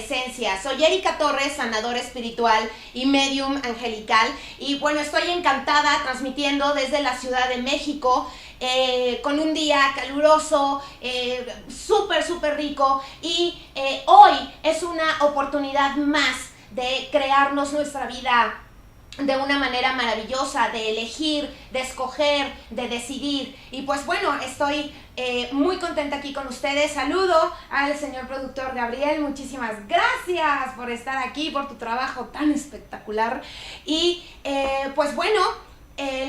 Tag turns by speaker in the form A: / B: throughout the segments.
A: esencia. Soy Erika Torres, sanadora espiritual y medium angelical. Y bueno, estoy encantada transmitiendo desde la Ciudad de México, con un día caluroso, súper rico. Y hoy es una oportunidad más de crearnos nuestra vida de una manera maravillosa, de elegir, de escoger, de decidir. Y pues bueno, estoy muy contenta aquí con ustedes. Saludo al señor productor Gabriel, muchísimas gracias por estar aquí, por tu trabajo tan espectacular. Y pues bueno,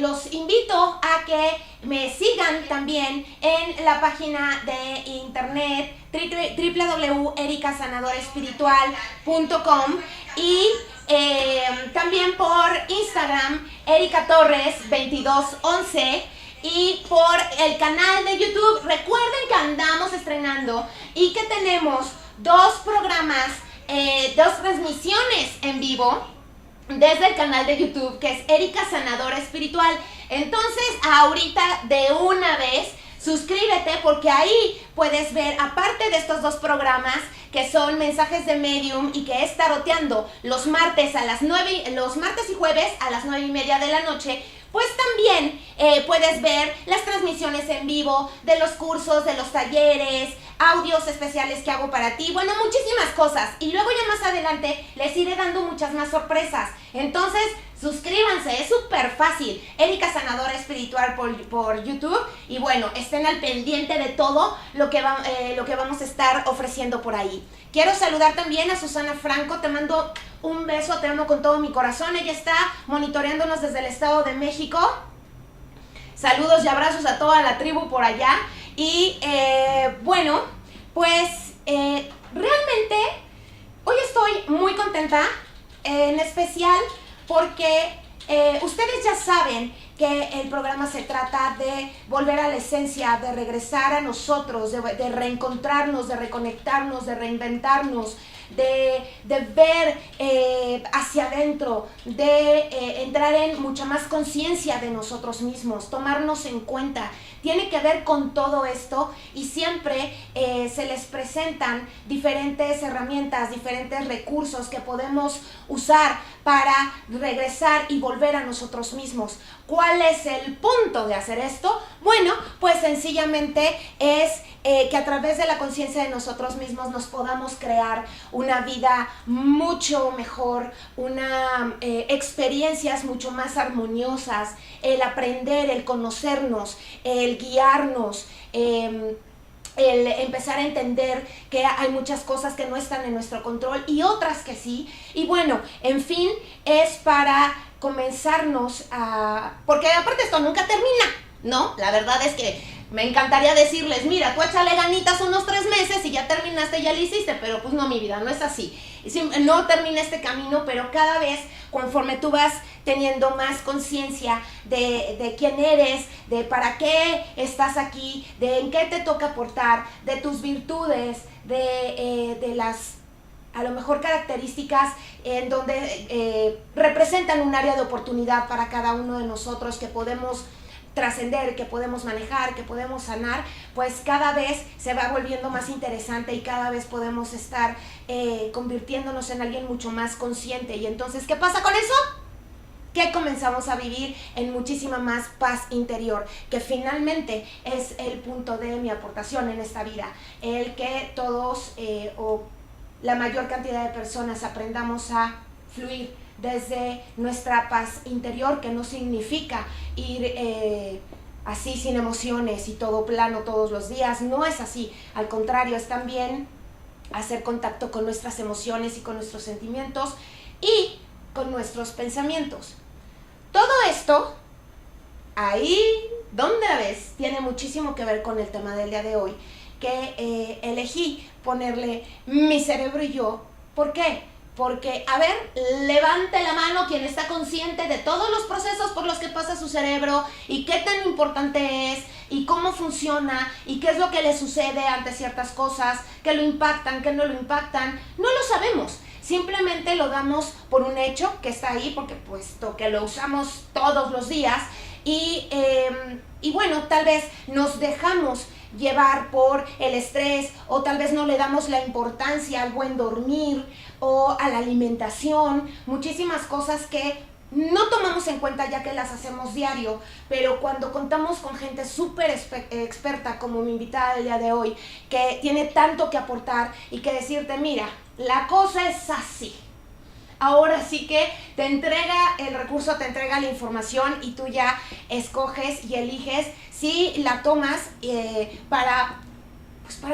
A: los invito a que me sigan también en la página de internet www.ericasanadoraespiritual.com y también por Instagram, Erika Torres 2211, y por el canal de YouTube. Recuerden que andamos estrenando y que tenemos dos programas, dos transmisiones en vivo desde el canal de YouTube, que es Erika Sanadora Espiritual. Entonces, ahorita de una vez, suscríbete, porque ahí puedes ver, aparte de estos dos programas, que son mensajes de medium y que es taroteando los martes a las 9, los martes y jueves a las 9:30 de la noche, pues también puedes ver las transmisiones en vivo de los cursos, de los talleres, audios especiales que hago para ti, bueno, muchísimas cosas. Y luego ya más adelante les iré dando muchas más sorpresas. Entonces, suscríbanse, es súper fácil. Erika Sanadora Espiritual por YouTube. Y bueno, estén al pendiente de todo lo que vamos a estar ofreciendo por ahí. Quiero saludar también a Susana Franco, te mando un beso, te amo con todo mi corazón. Ella está monitoreándonos desde el Estado de México. Saludos y abrazos a toda la tribu por allá. Y bueno, pues realmente hoy estoy muy contenta, en especial porque ustedes ya saben que el programa se trata de volver a la esencia, de regresar a nosotros, de reencontrarnos, de reconectarnos, de reinventarnos, de ver hacia adentro, de entrar en mucha más conciencia de nosotros mismos, tomarnos en cuenta. Tiene que ver con todo esto, y siempre se les presentan diferentes herramientas, diferentes recursos que podemos usar para regresar y volver a nosotros mismos. ¿Cuál es el punto de hacer esto? Bueno, pues sencillamente es que a través de la conciencia de nosotros mismos nos podamos crear una vida mucho mejor, experiencias mucho más armoniosas, el aprender, el conocernos, el guiarnos, el empezar a entender que hay muchas cosas que no están en nuestro control y otras que sí. Y bueno, en fin, es para comenzarnos a... porque aparte esto nunca termina, ¿no? La verdad es que me encantaría decirles, mira, tú échale ganitas unos 3 meses y ya terminaste, ya lo hiciste, pero pues no, mi vida, no es así. No termina este camino, pero cada vez, conforme tú vas teniendo más conciencia de quién eres, de para qué estás aquí, de en qué te toca aportar, de tus virtudes, de las, a lo mejor, características en donde representan un área de oportunidad para cada uno de nosotros, que podemos trascender, que podemos manejar, que podemos sanar, pues cada vez se va volviendo más interesante y cada vez podemos estar convirtiéndonos en alguien mucho más consciente. Y entonces, ¿qué pasa con eso? Que comenzamos a vivir en muchísima más paz interior, que finalmente es el punto de mi aportación en esta vida, el que todos o la mayor cantidad de personas aprendamos a fluir desde nuestra paz interior, que no significa ir así sin emociones y todo plano todos los días. No es así, al contrario, es también hacer contacto con nuestras emociones y con nuestros sentimientos y con nuestros pensamientos. Todo esto, ahí donde ves, tiene muchísimo que ver con el tema del día de hoy, que elegí ponerle mi cerebro y yo. ¿Por qué? Porque, a ver, levante la mano quien está consciente de todos los procesos por los que pasa su cerebro y qué tan importante es y cómo funciona y qué es lo que le sucede ante ciertas cosas, que lo impactan, que no lo impactan. No lo sabemos, simplemente lo damos por un hecho que está ahí, porque puesto que lo usamos todos los días y bueno, tal vez nos dejamos llevar por el estrés, o tal vez no le damos la importancia al buen dormir o a la alimentación, muchísimas cosas que no tomamos en cuenta ya que las hacemos diario, pero cuando contamos con gente súper experta como mi invitada del día de hoy, que tiene tanto que aportar y que decirte, mira, la cosa es así. Ahora sí que te entrega el recurso, te entrega la información y tú ya escoges y eliges si la tomas para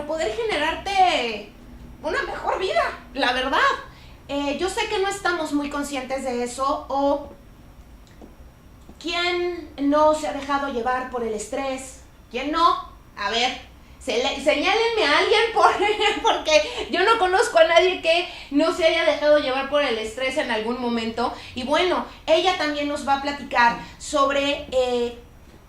A: poder generarte una mejor vida, la verdad. Yo sé que no estamos muy conscientes de eso, o ¿quién no se ha dejado llevar por el estrés? ¿Quién no? A ver, señálenme a alguien porque yo no conozco a nadie que no se haya dejado llevar por el estrés en algún momento. Y bueno, ella también nos va a platicar sobre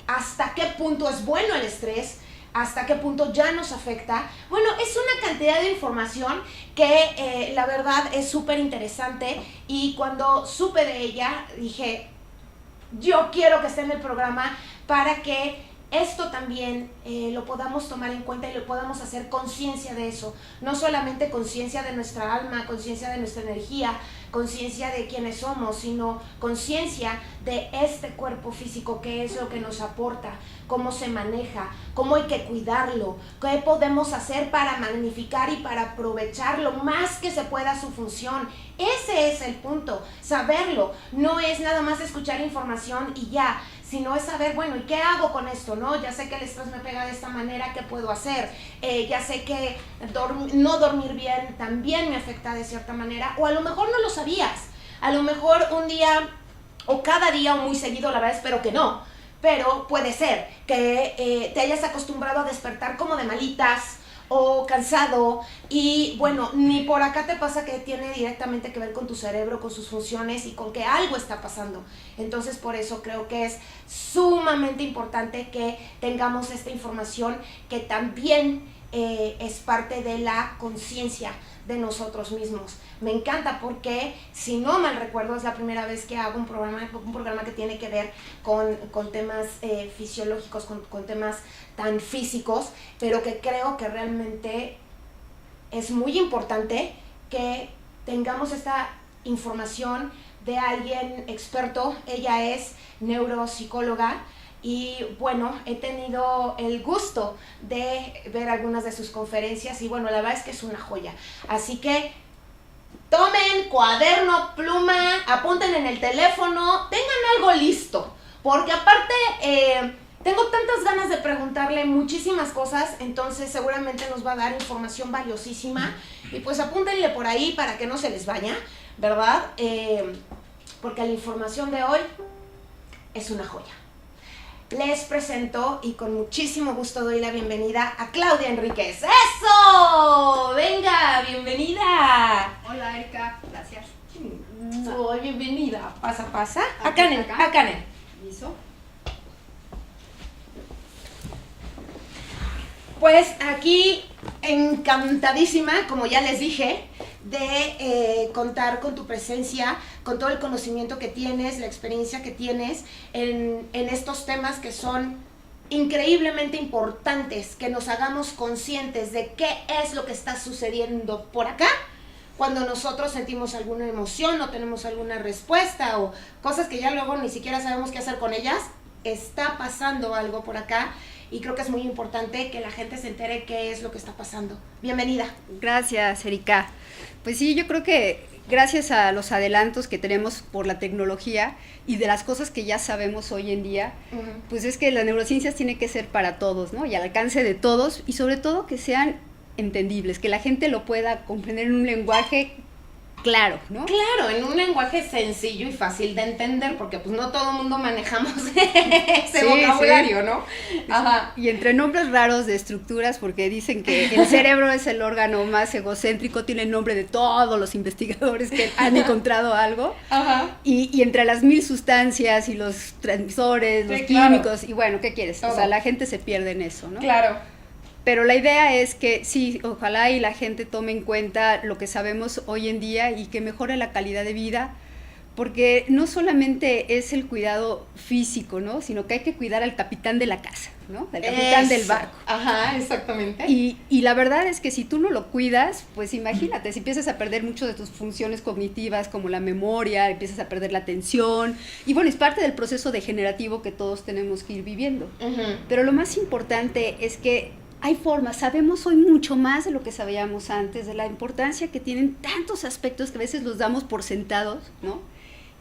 A: hasta qué punto es bueno el estrés, hasta qué punto ya nos afecta. Bueno, es una cantidad de información que la verdad es súper interesante, y cuando supe de ella dije, yo quiero que esté en el programa para que esto también lo podamos tomar en cuenta y lo podamos hacer conciencia de eso. No solamente conciencia de nuestra alma, conciencia de nuestra energía, conciencia de quiénes somos, sino conciencia de este cuerpo físico, qué es lo que nos aporta, cómo se maneja, cómo hay que cuidarlo, qué podemos hacer para magnificar y para aprovechar lo más que se pueda su función. Ese es el punto, saberlo. No es nada más escuchar información y ya, sino es saber, bueno, ¿y qué hago con esto? ¿No? Ya sé que el estrés me pega de esta manera, ¿qué puedo hacer? Ya sé que no dormir bien también me afecta de cierta manera, o a lo mejor no lo sabías, a lo mejor un día, o cada día, o muy seguido, la verdad espero que no, pero puede ser que te hayas acostumbrado a despertar como de malitas, o cansado, y bueno, ni por acá te pasa que tiene directamente que ver con tu cerebro, con sus funciones y con que algo está pasando. Entonces por eso creo que es sumamente importante que tengamos esta información, que también es parte de la conciencia de nosotros mismos. Me encanta porque, si no mal recuerdo, es la primera vez que hago un programa que tiene que ver con temas fisiológicos, con temas tan físicos, pero que creo que realmente es muy importante que tengamos esta información de alguien experto. Ella es neuropsicóloga, y bueno, he tenido el gusto de ver algunas de sus conferencias, y bueno, la verdad es que es una joya. Así que tomen cuaderno, pluma, apunten en el teléfono, tengan algo listo, porque aparte tengo tantas ganas de preguntarle muchísimas cosas, entonces seguramente nos va a dar información valiosísima, y pues apúntenle por ahí para que no se les vaya, ¿verdad? Porque la información de hoy es una joya. Les presento, y con muchísimo gusto doy la bienvenida a Claudia Enríquez. ¡Eso! ¡Venga, bienvenida!
B: Hola, Erika, gracias.
A: Bienvenida. Pasa.
B: Acá.
A: Acá.
B: ¿Listo?
A: Pues aquí encantadísima, como ya les dije, de contar con tu presencia, con todo el conocimiento que tienes, la experiencia que tienes en estos temas que son increíblemente importantes, que nos hagamos conscientes de qué es lo que está sucediendo por acá, cuando nosotros sentimos alguna emoción o tenemos alguna respuesta o cosas que ya luego ni siquiera sabemos qué hacer con ellas. Está pasando algo por acá, y creo que es muy importante que la gente se entere qué es lo que está pasando. Bienvenida.
B: Gracias, Erika. Pues sí, yo creo que gracias a los adelantos que tenemos por la tecnología y de las cosas que ya sabemos hoy en día, pues es que las neurociencias tienen que ser para todos, ¿no? Y al alcance de todos, y sobre todo que sean entendibles, que la gente lo pueda comprender en un lenguaje claro, ¿no?
A: Claro, en un lenguaje sencillo y fácil de entender, porque pues no todo el mundo manejamos ese vocabulario, sí, ¿no?
B: Ajá. Y entre nombres raros de estructuras, porque dicen que el cerebro es el órgano más egocéntrico, tiene el nombre de todos los investigadores que han encontrado algo. Ajá. Y entre las 1000 sustancias y los transmisores, los químicos, y bueno, ¿qué quieres? Todo. O sea, la gente se pierde en eso, ¿no?
A: Claro.
B: Pero la idea es que sí, ojalá y la gente tome en cuenta lo que sabemos hoy en día y que mejore la calidad de vida, porque no solamente es el cuidado físico, ¿no? Sino que hay que cuidar al capitán de la casa, ¿no? Al capitán del barco.
A: Ajá, exactamente.
B: Y la verdad es que si tú no lo cuidas, pues imagínate, si empiezas a perder mucho de tus funciones cognitivas como la memoria, empiezas a perder la atención, y bueno, es parte del proceso degenerativo que todos tenemos que ir viviendo. Pero lo más importante es que hay formas, sabemos hoy mucho más de lo que sabíamos antes, de la importancia que tienen tantos aspectos que a veces los damos por sentados, ¿no?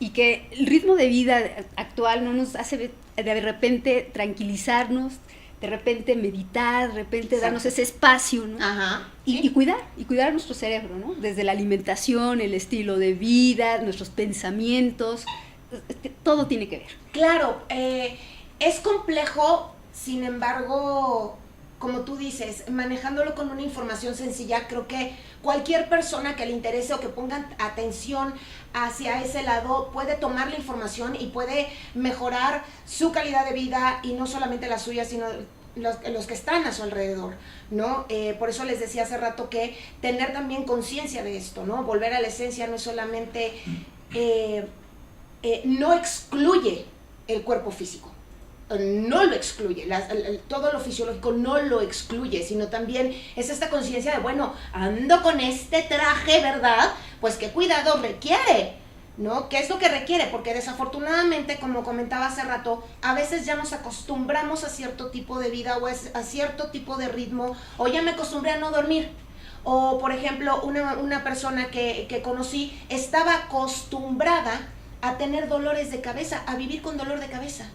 B: Y que el ritmo de vida actual no nos hace de repente tranquilizarnos, de repente meditar, de repente darnos ese espacio, ¿no?
A: Ajá.
B: Y cuidar nuestro cerebro, ¿no? Desde la alimentación, el estilo de vida, nuestros pensamientos, todo tiene que ver.
A: Claro, es complejo, sin embargo, como tú dices, manejándolo con una información sencilla, creo que cualquier persona que le interese o que ponga atención hacia ese lado puede tomar la información y puede mejorar su calidad de vida, y no solamente la suya, sino los que están a su alrededor, ¿no? Por eso les decía hace rato que tener también conciencia de esto, ¿no? Volver a la esencia no es solamente, no excluye el cuerpo físico. No lo excluye, todo lo fisiológico no lo excluye, sino también es esta conciencia de, bueno, ando con este traje, ¿verdad? Pues qué cuidado requiere, ¿no? ¿Qué es lo que requiere? Porque desafortunadamente, como comentaba hace rato, a veces ya nos acostumbramos a cierto tipo de vida o a cierto tipo de ritmo, o ya me acostumbré a no dormir. O, por ejemplo, una persona que conocí estaba acostumbrada a tener dolores de cabeza, a vivir con dolor de cabeza.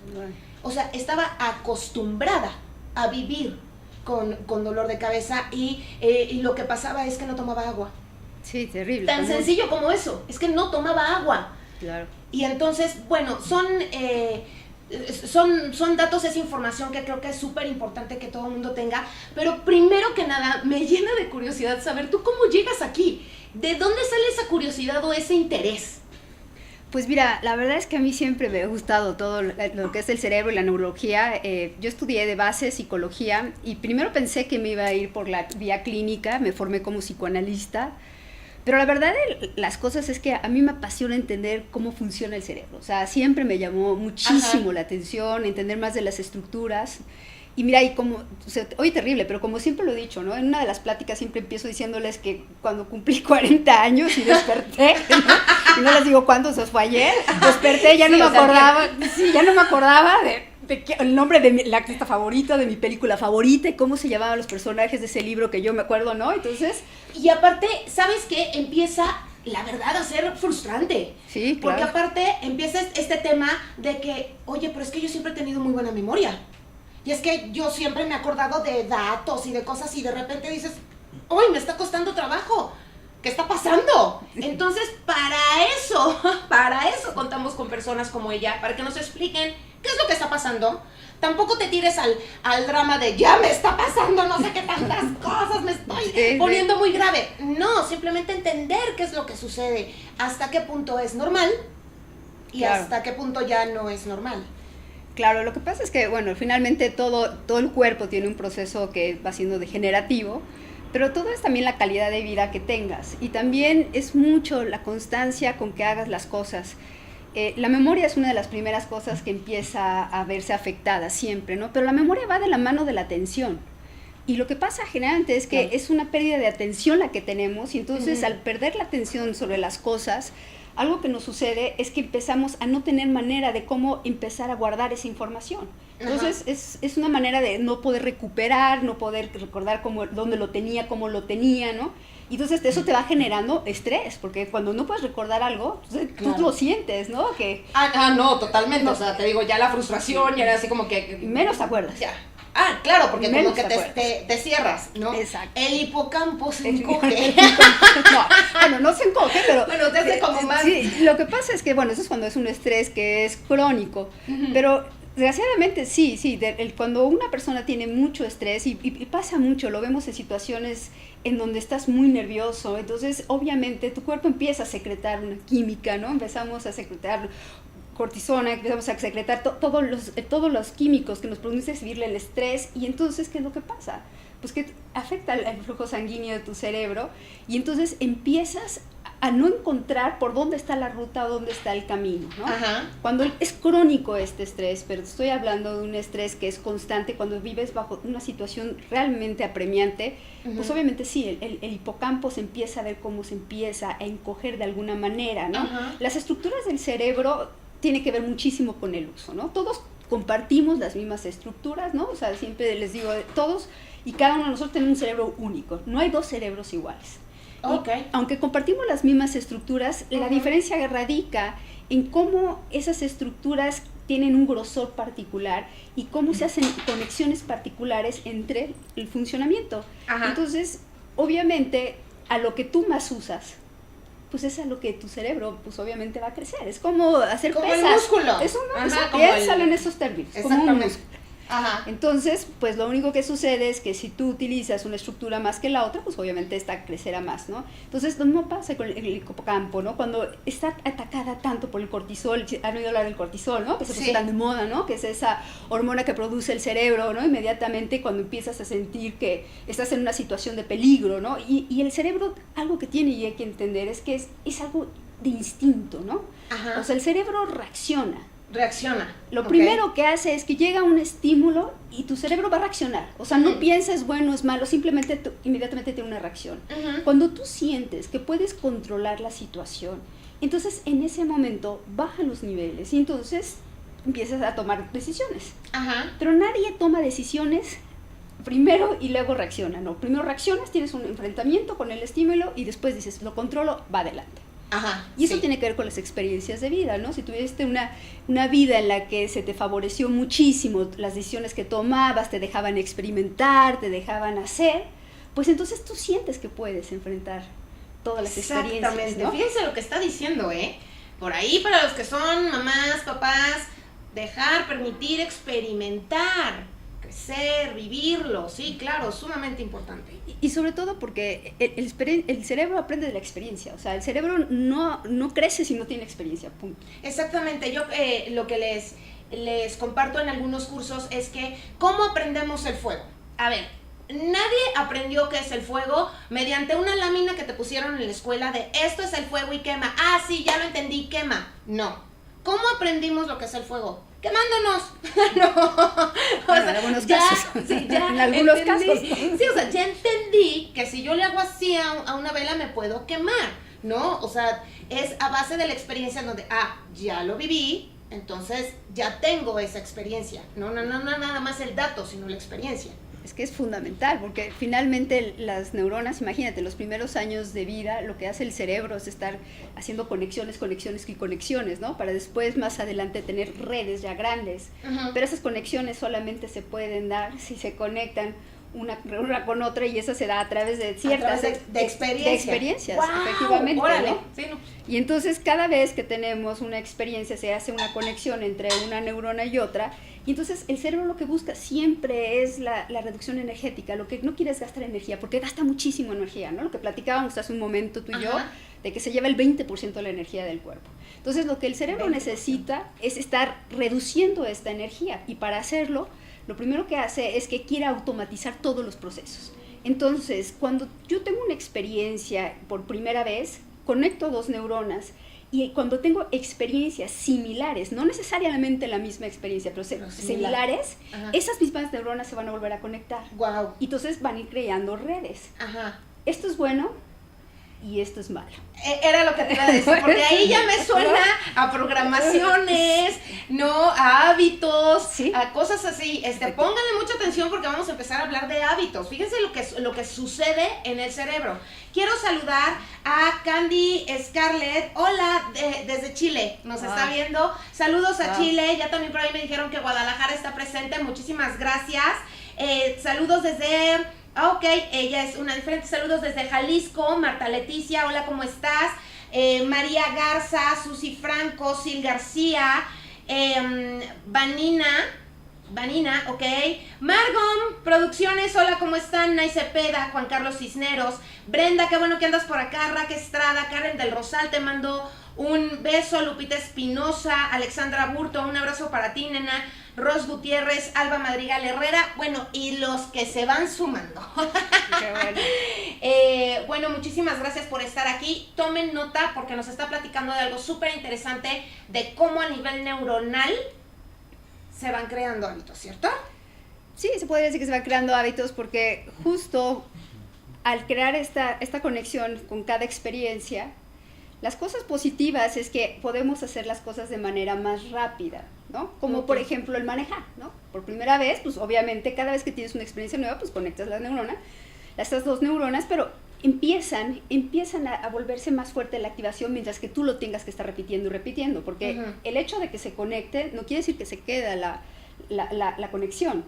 A: O sea, estaba acostumbrada a vivir con dolor de cabeza y lo que pasaba es que no tomaba agua.
B: Sí, terrible.
A: Tan sencillo como eso, es que no tomaba agua.
B: Claro.
A: Y entonces, bueno, son datos, es información que creo que es súper importante que todo el mundo tenga, pero primero que nada me llena de curiosidad saber, ¿tú cómo llegas aquí? ¿De dónde sale esa curiosidad o ese interés?
B: Pues mira, la verdad es que a mí siempre me ha gustado todo lo que es el cerebro y la neurología. Yo estudié de base psicología y primero pensé que me iba a ir por la vía clínica, me formé como psicoanalista, pero la verdad las cosas es que a mí me apasiona entender cómo funciona el cerebro. O sea, siempre me llamó muchísimo la atención, entender más de las estructuras. Y mira, y como, o sea, hoy terrible, pero como siempre lo he dicho, ¿no? En una de las pláticas siempre empiezo diciéndoles que cuando cumplí 40 años y desperté, ¿no? Y no les digo cuándo, eso fue ayer, desperté, ya no me acordaba, ya no me acordaba de el nombre de la artista favorita, de mi película favorita, y cómo se llamaban los personajes de ese libro que yo me acuerdo, ¿no? Entonces...
A: Y aparte, ¿sabes qué? Empieza, la verdad, a ser frustrante.
B: Sí, claro.
A: Porque aparte empieza este tema de que, oye, pero es que yo siempre he tenido muy buena memoria. Y es que yo siempre me he acordado de datos y de cosas y de repente dices, ¡ay, me está costando trabajo! ¿Qué está pasando? Entonces, para eso contamos con personas como ella, para que nos expliquen qué es lo que está pasando. Tampoco te tires al drama de, ya me está pasando no sé qué tantas cosas, me estoy poniendo muy grave. No, simplemente entender qué es lo que sucede, hasta qué punto es normal y hasta qué punto ya no es normal.
B: Claro, lo que pasa es que, bueno, finalmente todo el cuerpo tiene un proceso que va siendo degenerativo, pero todo es también la calidad de vida que tengas, y también es mucho la constancia con que hagas las cosas. La memoria es una de las primeras cosas que empieza a verse afectada siempre, ¿no? Pero la memoria va de la mano de la atención. Y lo que pasa generalmente es que es una pérdida de atención la que tenemos, y entonces al perder la atención sobre las cosas, algo que nos sucede es que empezamos a no tener manera de cómo empezar a guardar esa información. Entonces es una manera de no poder recuperar, no poder recordar dónde lo tenía, cómo lo tenía, ¿no? Y entonces eso te va generando estrés, porque cuando no puedes recordar algo, tú lo sientes, ¿no?
A: No, totalmente. No, o sea, te digo, ya la frustración, ya era así como que...
B: Menos te acuerdas.
A: Ya. Claro, porque como que te cierras, ¿no?
B: Exacto.
A: El hipocampo se encoge.
B: No se encoge, pero...
A: Bueno, desde como más...
B: Sí, lo que pasa es que, bueno, eso es cuando es un estrés que es crónico, pero desgraciadamente sí, cuando una persona tiene mucho estrés, y pasa mucho, lo vemos en situaciones en donde estás muy nervioso, entonces obviamente tu cuerpo empieza a secretar una química, ¿no? Empezamos a secretar cortisona, empezamos a secretar todos los químicos que nos producen subirle el estrés, y entonces, ¿qué es lo que pasa? Pues que afecta el flujo sanguíneo de tu cerebro, y entonces empiezas a no encontrar por dónde está la ruta, dónde está el camino, ¿no?
A: Ajá.
B: Cuando es crónico este estrés, pero estoy hablando de un estrés que es constante, cuando vives bajo una situación realmente apremiante, pues obviamente sí, el hipocampo se empieza a ver cómo se empieza a encoger de alguna manera, ¿no? Las estructuras del cerebro tienen que ver muchísimo con el uso, ¿no? Todos compartimos las mismas estructuras, ¿no? O sea, siempre les digo, todos y cada uno de nosotros tenemos un cerebro único, no hay dos cerebros iguales.
A: Okay.
B: Aunque compartimos las mismas estructuras, la diferencia radica en cómo esas estructuras tienen un grosor particular y cómo se hacen conexiones particulares entre el funcionamiento. Entonces, obviamente, a lo que tú más usas, pues es a lo que tu cerebro, pues obviamente va a crecer. Es como hacer
A: como
B: pesas.
A: El músculo.
B: Piénsalo en esos términos. Como un músculo.
A: Ajá.
B: Entonces, pues lo único que sucede es que si tú utilizas una estructura más que la otra, pues obviamente esta crecerá más, ¿no? Entonces, lo mismo pasa con el hipocampo, ¿no? Cuando está atacada tanto por el cortisol, han oído hablar del cortisol, ¿no? Que se puso tan de moda, ¿no? Que es esa hormona que produce el cerebro, ¿no? Inmediatamente cuando empiezas a sentir que estás en una situación de peligro, ¿no? Y el cerebro, algo que tiene y hay que entender es que es algo de instinto, ¿no? O sea, el cerebro reacciona. Lo primero que hace es que llega un estímulo y tu cerebro va a reaccionar. O sea, no piensas bueno o es malo, simplemente inmediatamente tiene una reacción. Cuando tú sientes que puedes controlar la situación, entonces en ese momento bajan los niveles y entonces empiezas a tomar decisiones. Pero nadie toma decisiones primero y luego reacciona, ¿no? Primero reaccionas, tienes un enfrentamiento con el estímulo y después dices, lo controlo, va adelante. Y eso tiene que ver con las experiencias de vida, ¿no? Si tuviste una vida en la que se te favoreció muchísimo, las decisiones que tomabas te dejaban experimentar, te dejaban hacer, pues entonces tú sientes que puedes enfrentar todas las experiencias, ¿no?
A: Exactamente, fíjense lo que está diciendo, por ahí para los que son mamás, papás, permitir experimentar, crecer, vivirlo, sí, claro, sumamente importante.
B: Y sobre todo porque el cerebro aprende de la experiencia, o sea, el cerebro no crece si no tiene experiencia, punto.
A: Exactamente, yo lo que les comparto en algunos cursos es que, ¿cómo aprendemos el fuego? A ver, nadie aprendió qué es el fuego mediante una lámina que te pusieron en la escuela de esto es el fuego y quema. Ah, sí, ya lo entendí, quema. No. ¿Cómo aprendimos lo que es el fuego? Quemándonos.
B: Bueno, en algunos casos.
A: Sí, ya
B: en algunos
A: entendí.
B: casos.
A: Sí, o sea, ya entendí que si yo le hago así a una vela me puedo quemar, ¿no? O sea, es a base de la experiencia donde, ya lo viví, entonces ya tengo esa experiencia. No nada más el dato, sino la experiencia.
B: Es que es fundamental, porque finalmente las neuronas, imagínate, los primeros años de vida, lo que hace el cerebro es estar haciendo conexiones, ¿no? Para después, más adelante, tener redes ya grandes. Pero esas conexiones solamente se pueden dar si se conectan una con otra, y eso se da a través de ciertas
A: de experiencias,
B: wow, efectivamente,
A: órale,
B: ¿no?
A: Sí, no.
B: Y entonces cada vez que tenemos una experiencia se hace una conexión entre una neurona y otra, y entonces el cerebro lo que busca siempre es la reducción energética. Lo que no quiere es gastar energía, porque gasta muchísimo energía, ¿no? Lo que platicábamos hace un momento tú y yo, de que se lleva el 20% de la energía del cuerpo. Entonces lo que el cerebro 20%. Necesita es estar reduciendo esta energía, y para hacerlo, lo primero que hace es que quiere automatizar todos los procesos. Entonces, cuando yo tengo una experiencia por primera vez, conecto dos neuronas, y cuando tengo experiencias similares, no necesariamente la misma experiencia, pero similares, esas mismas neuronas se van a volver a conectar.
A: Wow.
B: Y entonces van a ir creando redes. Esto es bueno y esto es malo.
A: Era lo que te iba a decir, porque ahí ya me suena a programaciones, ¿no? A hábitos, ¿sí? A cosas así. Pónganle mucha atención porque vamos a empezar a hablar de hábitos. Fíjense lo que sucede en el cerebro. Quiero saludar a Candy Scarlett. Hola, desde Chile, nos está viendo. Saludos a Chile. Ya también por ahí me dijeron que Guadalajara está presente. Muchísimas gracias. Saludos desde... ok, ella es una diferente. Saludos desde Jalisco. Marta Leticia, hola, ¿cómo estás? María Garza, Susi Franco, Sil García, Vanina, ok. Margom Producciones, hola, ¿cómo están? Nay Cepeda, Juan Carlos Cisneros, Brenda, qué bueno que andas por acá, Raque Estrada, Karen del Rosal, te mando un beso, Lupita Espinosa, Alexandra Burto, un abrazo para ti, nena. Ros Gutiérrez, Alba Madrigal Herrera, bueno, y los que se van sumando.
B: Qué bueno.
A: Bueno, muchísimas gracias por estar aquí. Tomen nota porque nos está platicando de algo súper interesante de cómo a nivel neuronal se van creando hábitos, ¿cierto?
B: Sí, se podría decir que se van creando hábitos porque justo al crear esta conexión con cada experiencia, las cosas positivas es que podemos hacer las cosas de manera más rápida, ¿no? Como por ejemplo el manejar, ¿no? Por primera vez, pues obviamente cada vez que tienes una experiencia nueva, pues conectas estas dos neuronas, pero empiezan a volverse más fuerte la activación mientras que tú lo tengas que estar repitiendo y repitiendo, porque el hecho de que se conecte no quiere decir que se queda la conexión.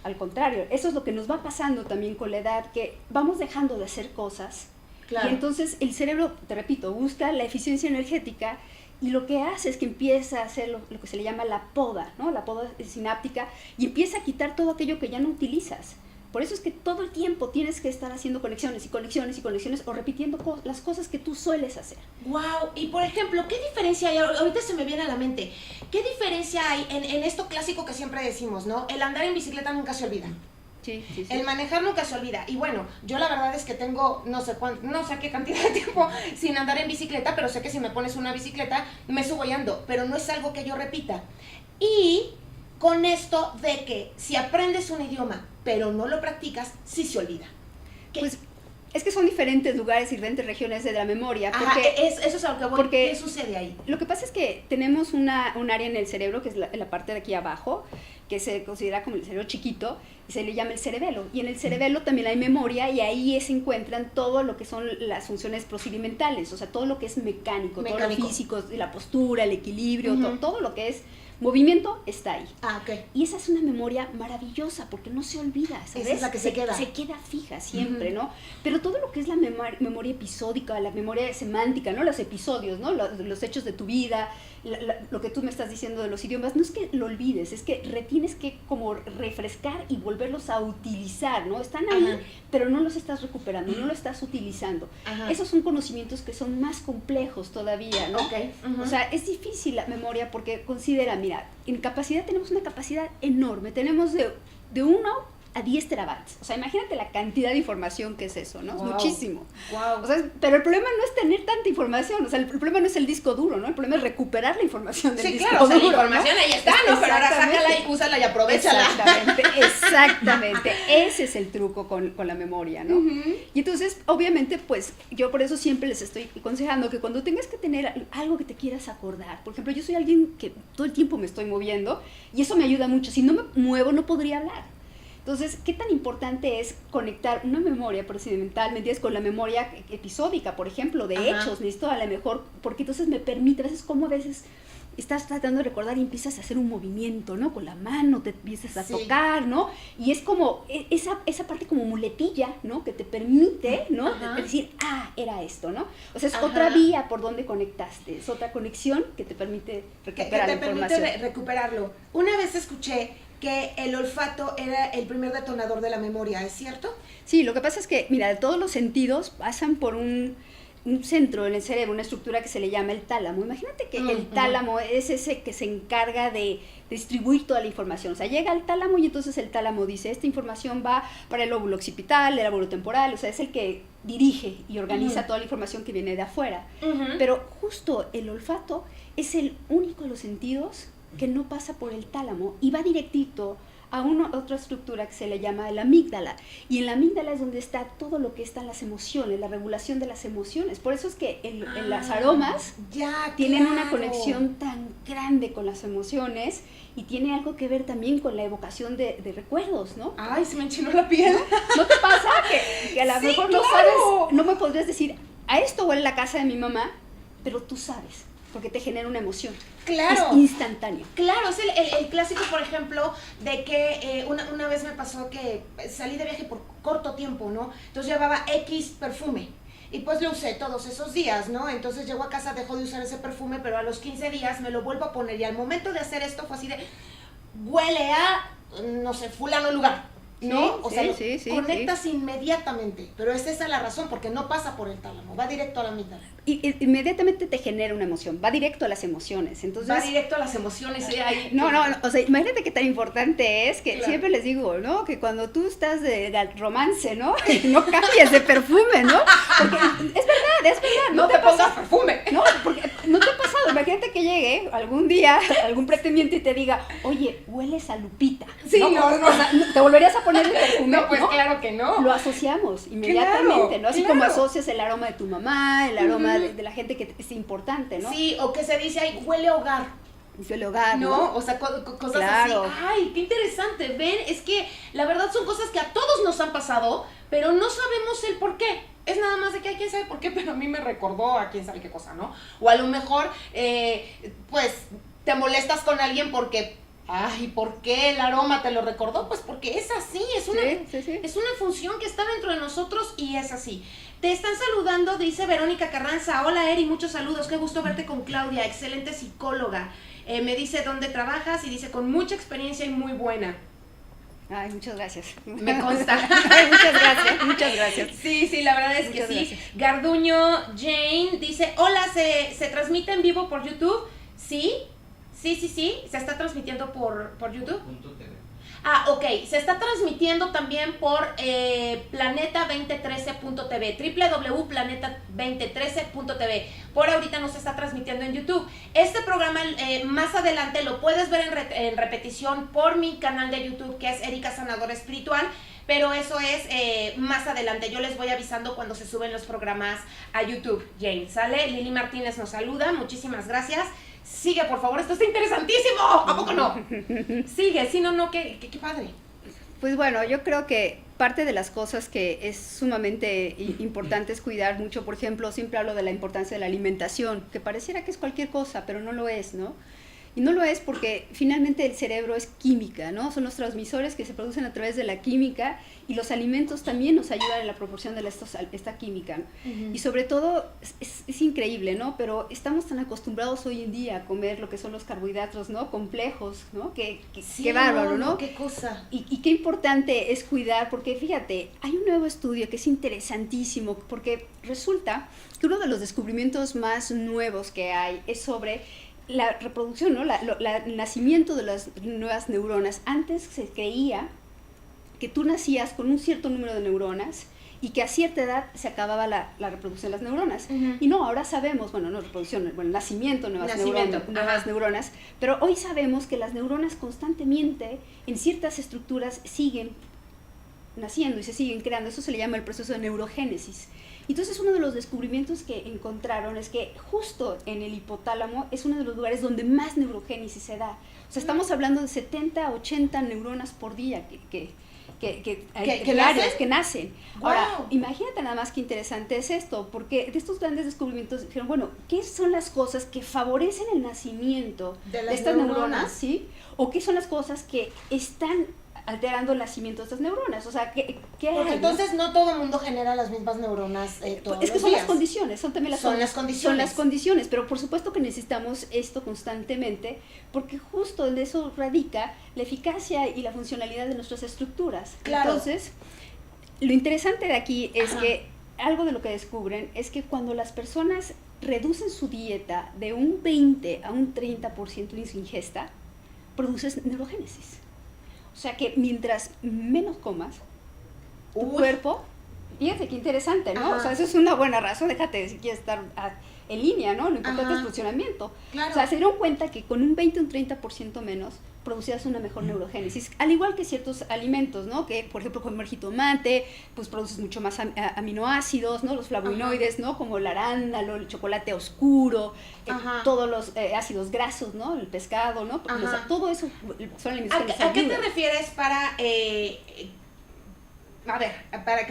B: Al contrario, eso es lo que nos va pasando también con la edad, que vamos dejando de hacer cosas. Claro. Y entonces el cerebro, te repito, busca la eficiencia energética y lo que hace es que empieza a hacer lo que se le llama la poda, ¿no? La poda sináptica, y empieza a quitar todo aquello que ya no utilizas. Por eso es que todo el tiempo tienes que estar haciendo conexiones y conexiones y conexiones o repitiendo las cosas que tú sueles hacer.
A: Wow. Y por ejemplo, ¿qué diferencia hay? Ahorita se me viene a la mente. ¿Qué diferencia hay en esto clásico que siempre decimos, ¿no? El andar en bicicleta nunca se olvida.
B: Sí.
A: El manejar nunca se olvida. Y bueno, yo la verdad es que tengo no sé qué cantidad de tiempo sin andar en bicicleta, pero sé que si me pones una bicicleta me subo y ando, pero no es algo que yo repita. Y con esto de que si aprendes un idioma pero no lo practicas, sí se olvida.
B: Pues es que son diferentes lugares y diferentes regiones de la memoria.
A: Ajá, eso es a lo que voy. ¿Qué sucede ahí?
B: Lo que pasa es que tenemos un área en el cerebro, que es la parte de aquí abajo, que se considera como el cerebro chiquito, y se le llama el cerebelo. Y en el cerebelo también hay memoria, y ahí se encuentran todo lo que son las funciones procedimentales, o sea, todo lo que es mecánico. Todo lo físico, la postura, el equilibrio, todo lo que es movimiento está ahí.
A: Ok.
B: Y esa es una memoria maravillosa porque no se olvida, ¿sabes?
A: Esa es la que se queda.
B: Se queda fija siempre, ¿no? Pero todo lo que es la memoria episódica, la memoria semántica, ¿no? Los episodios, ¿no? Los hechos de tu vida, lo que tú me estás diciendo de los idiomas, no es que lo olvides, es que tienes que como refrescar y volverlos a utilizar, ¿no? Están ahí, pero no los estás recuperando, no los estás utilizando. Esos son conocimientos que son más complejos todavía, ¿no?
A: Okay.
B: O sea, es difícil la memoria porque considera, mira, en capacidad tenemos una capacidad enorme, tenemos de 1 a 10 terabytes, o sea, imagínate la cantidad de información que es eso, ¿no?
A: Wow.
B: Es muchísimo.
A: Wow.
B: O sea, pero el problema no es tener tanta información, o sea, el problema no es el disco duro, ¿no? El problema es recuperar la información del disco duro.
A: Sí, claro, o sea, la información ahí está, ¿no? Pero ahora sácala y úsala y aprovéchala.
B: Exactamente, ese es el truco con la memoria, ¿no? Y entonces, obviamente, pues, yo por eso siempre les estoy aconsejando que cuando tengas que tener algo que te quieras acordar, por ejemplo, yo soy alguien que todo el tiempo me estoy moviendo y eso me ayuda mucho, si no me muevo no podría hablar. Entonces, ¿qué tan importante es conectar una memoria procedimental, ¿me entiendes? Con la memoria episódica, por ejemplo, de hechos, necesito a lo mejor, porque entonces me permite, a veces estás tratando de recordar y empiezas a hacer un movimiento, ¿no? Con la mano te empiezas a tocar, ¿no? Y es como esa parte como muletilla, ¿no? Que te permite, ¿no? De decir, era esto, ¿no? O sea, es otra vía por donde conectaste, es otra conexión que te permite recuperar la información.
A: Que te permite recuperarlo. Una vez escuché que el olfato era el primer detonador de la memoria, ¿es cierto?
B: Sí, lo que pasa es que, mira, todos los sentidos pasan por un centro en el cerebro, una estructura que se le llama el tálamo. Imagínate que el tálamo es ese que se encarga de distribuir toda la información. O sea, llega al tálamo y entonces el tálamo dice, esta información va para el lóbulo occipital, el lóbulo temporal, o sea, es el que dirige y organiza toda la información que viene de afuera. Pero justo el olfato es el único de los sentidos que no pasa por el tálamo y va directito a otra estructura que se le llama la amígdala. Y en la amígdala es donde está todo lo que están las emociones, la regulación de las emociones. Por eso es que las aromas tienen una conexión tan grande con las emociones y tiene algo que ver también con la evocación de recuerdos, ¿no?
A: Ay, se me enchinó la piel.
B: ¿No te pasa que a lo mejor no sabes, no me podrías decir, a esto huele la casa de mi mamá, pero tú sabes? Porque te genera una emoción.
A: Claro.
B: Es instantáneo.
A: Claro, es el clásico, por ejemplo, de que una vez me pasó que salí de viaje por corto tiempo, ¿no? Entonces llevaba X perfume. Y pues lo usé todos esos días, ¿no? Entonces llego a casa, dejo de usar ese perfume, pero a los 15 días me lo vuelvo a poner. Y al momento de hacer esto fue así de, huele a, no sé, fulano lugar. ¿no? O sea,
B: sí,
A: conectas inmediatamente, pero es esa la razón, porque no pasa por el tálamo, va directo a la amígdala.
B: Y inmediatamente te genera una emoción, va directo a las emociones. Entonces,
A: va directo a las emociones. Ahí,
B: no, o sea, imagínate qué tan importante es que siempre les digo, ¿no? Que cuando tú estás de romance, ¿no? No cambies de perfume, ¿no? Porque es verdad,
A: no te pongas perfume.
B: No, porque no te ha pasado, imagínate que llegue algún día algún pretendiente y te diga, oye, hueles a Lupita.
A: Sí, no.
B: O sea, ¿te volverías a poner el perfume?
A: No, pues claro que no.
B: Lo asociamos inmediatamente,
A: claro,
B: ¿no? Así como asocias el aroma de tu mamá, el aroma de la gente que es importante, ¿no?
A: Sí, o que se dice ahí, huele a hogar.
B: Huele a hogar, ¿no?
A: O sea, cosas
B: claro.
A: así. Ay, qué interesante. Ven, es que la verdad son cosas que a todos nos han pasado, pero no sabemos el por qué. Es nada más de que hay quien sabe por qué, pero a mí me recordó a quién sabe qué cosa, ¿no? O a lo mejor, pues, te molestas con alguien porque... Ay, ¿por qué el aroma te lo recordó? Pues porque es así, es una función que está dentro de nosotros y es así. Te están saludando, dice Verónica Carranza. Hola Eri, muchos saludos, qué gusto verte con Claudia, excelente psicóloga. Me dice dónde trabajas y dice con mucha experiencia y muy buena.
B: Ay, muchas gracias.
A: Me consta.
B: Muchas gracias.
A: Sí, la verdad es que sí. Gracias. Garduño Jane dice, hola, ¿se transmite en vivo por YouTube? Sí, se está transmitiendo por YouTube. Ah, ok, se está transmitiendo también por planeta2013.tv, www.planeta2013.tv. Por ahorita no se está transmitiendo en YouTube. Este programa más adelante lo puedes ver en repetición por mi canal de YouTube, que es Erika Sanadora Espiritual, pero eso es más adelante. Yo les voy avisando cuando se suben los programas a YouTube. Jane, ¿sale? Lili Martínez nos saluda, muchísimas gracias. Sigue, por favor, esto está interesantísimo. ¿A poco no? Sigue, sí, no, qué padre.
B: Pues bueno, yo creo que parte de las cosas que es sumamente importante es cuidar mucho. Por ejemplo, siempre hablo de la importancia de la alimentación, que pareciera que es cualquier cosa, pero no lo es, ¿no? Y no lo es porque finalmente el cerebro es química, ¿no? Son los transmisores que se producen a través de la química y los alimentos también nos ayudan en la proporción de esta química, ¿no? Y sobre todo es increíble, ¿no? Pero estamos tan acostumbrados hoy en día a comer lo que son los carbohidratos, ¿no? Complejos, ¿no? Qué bárbaro, ¿no?
A: Qué cosa.
B: Y qué importante es cuidar, porque fíjate, hay un nuevo estudio que es interesantísimo, porque resulta que uno de los descubrimientos más nuevos que hay es sobre la reproducción, ¿no? El nacimiento de las nuevas neuronas. Antes se creía que tú nacías con un cierto número de neuronas y que a cierta edad se acababa la reproducción de las neuronas. Y no, ahora sabemos, bueno, no reproducción, bueno, nacimiento de nuevas neuronas, pero hoy sabemos que las neuronas constantemente en ciertas estructuras siguen naciendo y se siguen creando. Eso se le llama el proceso de neurogénesis. Entonces, uno de los descubrimientos que encontraron es que justo en el hipotálamo es uno de los lugares donde más neurogénesis se da. O sea, estamos hablando de 70, 80 neuronas por día que nacen. Wow. Ahora, imagínate nada más qué interesante es esto, porque de estos grandes descubrimientos dijeron, bueno, ¿qué son las cosas que favorecen el nacimiento de estas neuronas? ¿Sí? ¿O qué son las cosas que están alterando el nacimiento de estas neuronas? O sea, ¿qué hay?
A: Porque entonces no todo el mundo genera las mismas neuronas todos
B: Es que
A: los
B: son
A: días.
B: las condiciones, son también
A: son las condiciones.
B: Son las condiciones, pero por supuesto que necesitamos esto constantemente, porque justo en eso radica la eficacia y la funcionalidad de nuestras estructuras.
A: Claro.
B: Entonces, lo interesante de aquí es que algo de lo que descubren es que cuando las personas reducen su dieta de un 20 a un 30% de su ingesta, produces neurogénesis. O sea que mientras menos comas, tu cuerpo, fíjate qué interesante, ¿no? O sea, eso es una buena razón, déjate de si quieres estar en línea, ¿no? Lo importante es el funcionamiento.
A: Claro.
B: O sea, se dieron cuenta que con un 20 o un 30% menos producías una mejor neurogénesis, al igual que ciertos alimentos, ¿no? Que, por ejemplo, comer jitomate, pues produces mucho más aminoácidos, ¿no? Los flavonoides, ¿no? Como el arándano, el chocolate oscuro, todos los ácidos grasos, ¿no? El pescado, ¿no? O sea, todo eso son alimentos que nos ayudan.
A: ¿A qué te refieres para que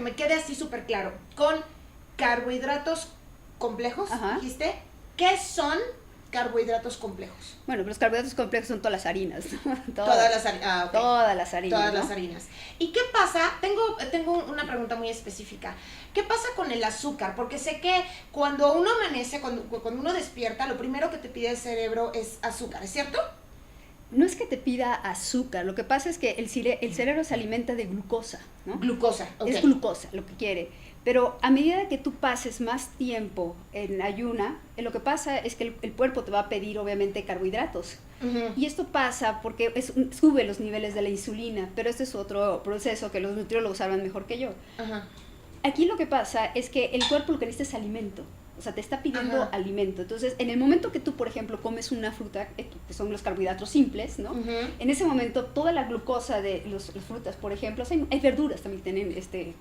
A: me quede así súper claro? Con carbohidratos complejos, dijiste, ¿qué son carbohidratos complejos?
B: Bueno, los carbohidratos complejos son todas las harinas, ¿no?
A: Todas las harinas.
B: Todas las harinas.
A: Todas
B: ¿no?
A: las harinas. ¿Y qué pasa? Tengo una pregunta muy específica. ¿Qué pasa con el azúcar? Porque sé que cuando uno amanece, cuando uno despierta, lo primero que te pide el cerebro es azúcar, ¿es cierto?
B: no es que te pida azúcar, lo que pasa es que el cerebro se alimenta de glucosa, ¿no?
A: Glucosa, ok.
B: Es glucosa lo que quiere, pero a medida que tú pases más tiempo en ayuna, lo que pasa es que el cuerpo te va a pedir obviamente carbohidratos. Y esto pasa porque sube los niveles de la insulina, pero este es otro proceso que los nutriólogos saben mejor que yo. Aquí lo que pasa es que el cuerpo lo que necesita es alimento. O sea, te está pidiendo alimento. Entonces, en el momento que tú, por ejemplo, comes una fruta, que son los carbohidratos simples, ¿no? En ese momento, toda la glucosa de las frutas, por ejemplo, hay verduras también que tienen,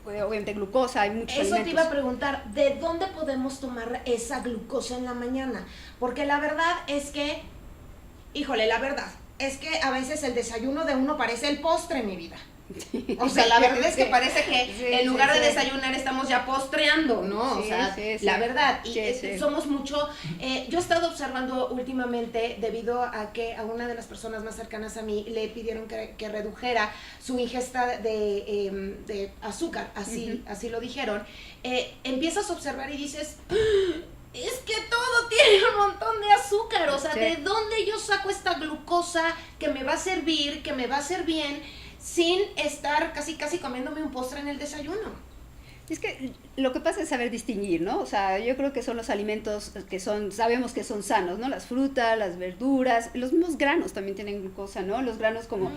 B: obviamente, glucosa, hay muchos alimentos.
A: Eso te iba a preguntar, ¿de dónde podemos tomar esa glucosa en la mañana? Porque la verdad es que, híjole, la verdad es que a veces el desayuno de uno parece el postre, mi vida. O sea, la verdad es que parece que en lugar de desayunar estamos ya postreando, ¿no? O sea, la verdad, y somos mucho, yo he estado observando últimamente, debido a que a una de las personas más cercanas a mí le pidieron que redujera su ingesta de azúcar, así lo dijeron, empiezas a observar y dices, es que todo tiene un montón de azúcar, o sea, ¿de dónde yo saco esta glucosa que me va a servir, que me va a hacer bien, sin estar casi comiéndome un postre en el desayuno?
B: Es que lo que pasa es saber distinguir, ¿no? O sea, yo creo que son los alimentos sabemos que son sanos, ¿no? Las frutas, las verduras, los mismos granos también tienen glucosa, ¿no? Los granos como,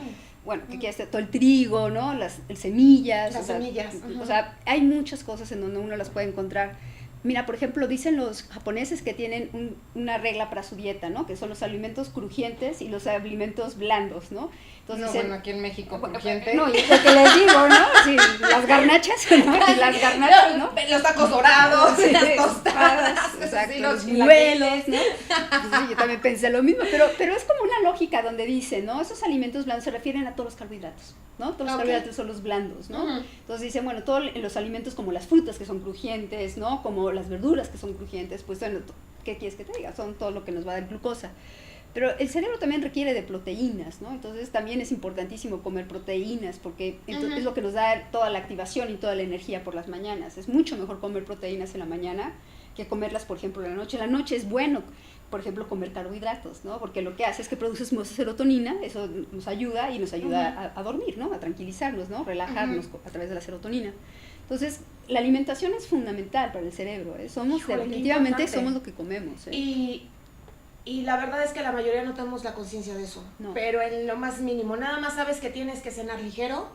B: bueno, que quieras, todo el trigo, ¿no? Las semillas.
A: Las semillas.
B: O sea, hay muchas cosas en donde uno las puede encontrar. Mira, por ejemplo, dicen los japoneses que tienen una regla para su dieta, ¿no? Que son los alimentos crujientes y los alimentos blandos, ¿no? Entonces,
C: bueno, aquí en México crujiente.
B: No, y es lo que les digo, ¿no? Sí, las garnachas, ¿no? Las garnachas, ¿no?
A: Los tacos dorados, las tostadas.
B: Exacto, los buñuelos, ¿no? Sí, yo también pensé lo mismo, pero es como una lógica donde dice, ¿no? Esos alimentos blandos se refieren a todos los carbohidratos, ¿no? Todos los carbohidratos son los blandos, ¿no? Entonces dicen, bueno, todos los alimentos como las frutas que son crujientes, ¿no? Como las verduras que son crujientes, pues bueno, ¿qué quieres que te diga? Son todo lo que nos va a dar glucosa. Pero el cerebro también requiere de proteínas, ¿no? Entonces también es importantísimo comer proteínas porque es lo que nos da toda la activación y toda la energía por las mañanas. Es mucho mejor comer proteínas en la mañana que comerlas, por ejemplo, en la noche. En la noche es bueno, por ejemplo, comer carbohidratos, ¿no? Porque lo que hace es que produces más serotonina, eso nos ayuda y nos ayuda a dormir, ¿no? A tranquilizarnos, ¿no? Relajarnos a través de la serotonina. Entonces, la alimentación es fundamental para el cerebro, ¿eh? Definitivamente somos lo que comemos, ¿eh?
A: Y la verdad es que la mayoría no tenemos la conciencia de eso, pero en lo más mínimo, nada más sabes que tienes que cenar ligero,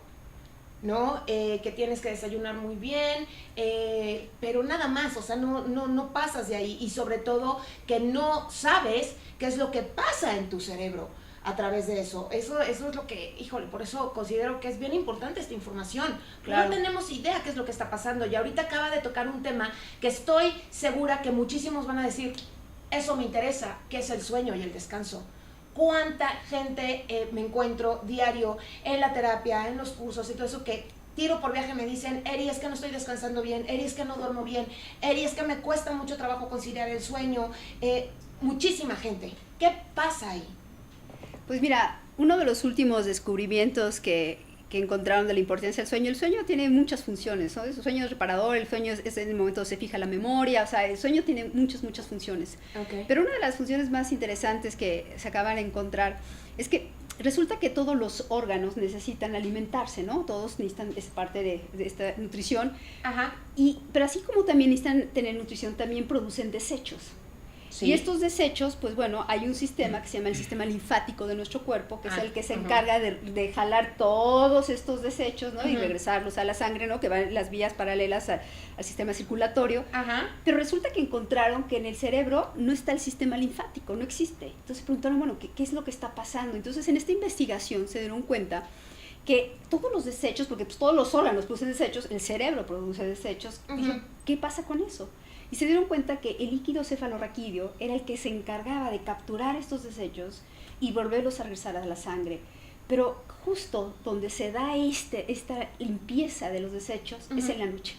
A: ¿no? Que tienes que desayunar muy bien, pero nada más, o sea, no pasas de ahí, y sobre todo que no sabes qué es lo que pasa en tu cerebro a través de eso. Eso es lo que, híjole, por eso considero que es bien importante esta información. Claro. No tenemos idea qué es lo que está pasando, y ahorita acaba de tocar un tema que estoy segura que muchísimos van a decir, eso me interesa, que es el sueño y el descanso. ¿Cuánta gente me encuentro diario en la terapia, en los cursos y todo eso, que tiro por viaje me dicen, Eri, es que no estoy descansando bien, Eri, es que no duermo bien, Eri, es que me cuesta mucho trabajo conciliar el sueño? Muchísima gente. ¿Qué pasa ahí?
B: Pues mira, uno de los últimos descubrimientos que encontraron de la importancia del sueño, el sueño tiene muchas funciones, ¿no? El sueño es reparador, el sueño es en el momento se fija la memoria, o sea, el sueño tiene muchas funciones. Pero una de las funciones más interesantes que se acaban de encontrar es que resulta que todos los órganos necesitan alimentarse, ¿no? Todos necesitan, es parte de esta nutrición. Pero así como también necesitan tener nutrición, también producen desechos. Sí. Y estos desechos, pues bueno, hay un sistema que se llama el sistema linfático de nuestro cuerpo, que es el que se encarga de jalar todos estos desechos, ¿no? Y regresarlos a la sangre, ¿no? Que van las vías paralelas al sistema circulatorio. Pero resulta que encontraron que en el cerebro no está el sistema linfático, no existe. Entonces preguntaron, bueno, ¿qué es lo que está pasando? Entonces en esta investigación se dieron cuenta que todos los desechos, porque pues, todos los órganos producen desechos, el cerebro produce desechos, ¿qué pasa con eso? Y se dieron cuenta que el líquido cefalorraquídeo era el que se encargaba de capturar estos desechos y volverlos a regresar a la sangre. Pero justo donde se da esta limpieza de los desechos es en la noche.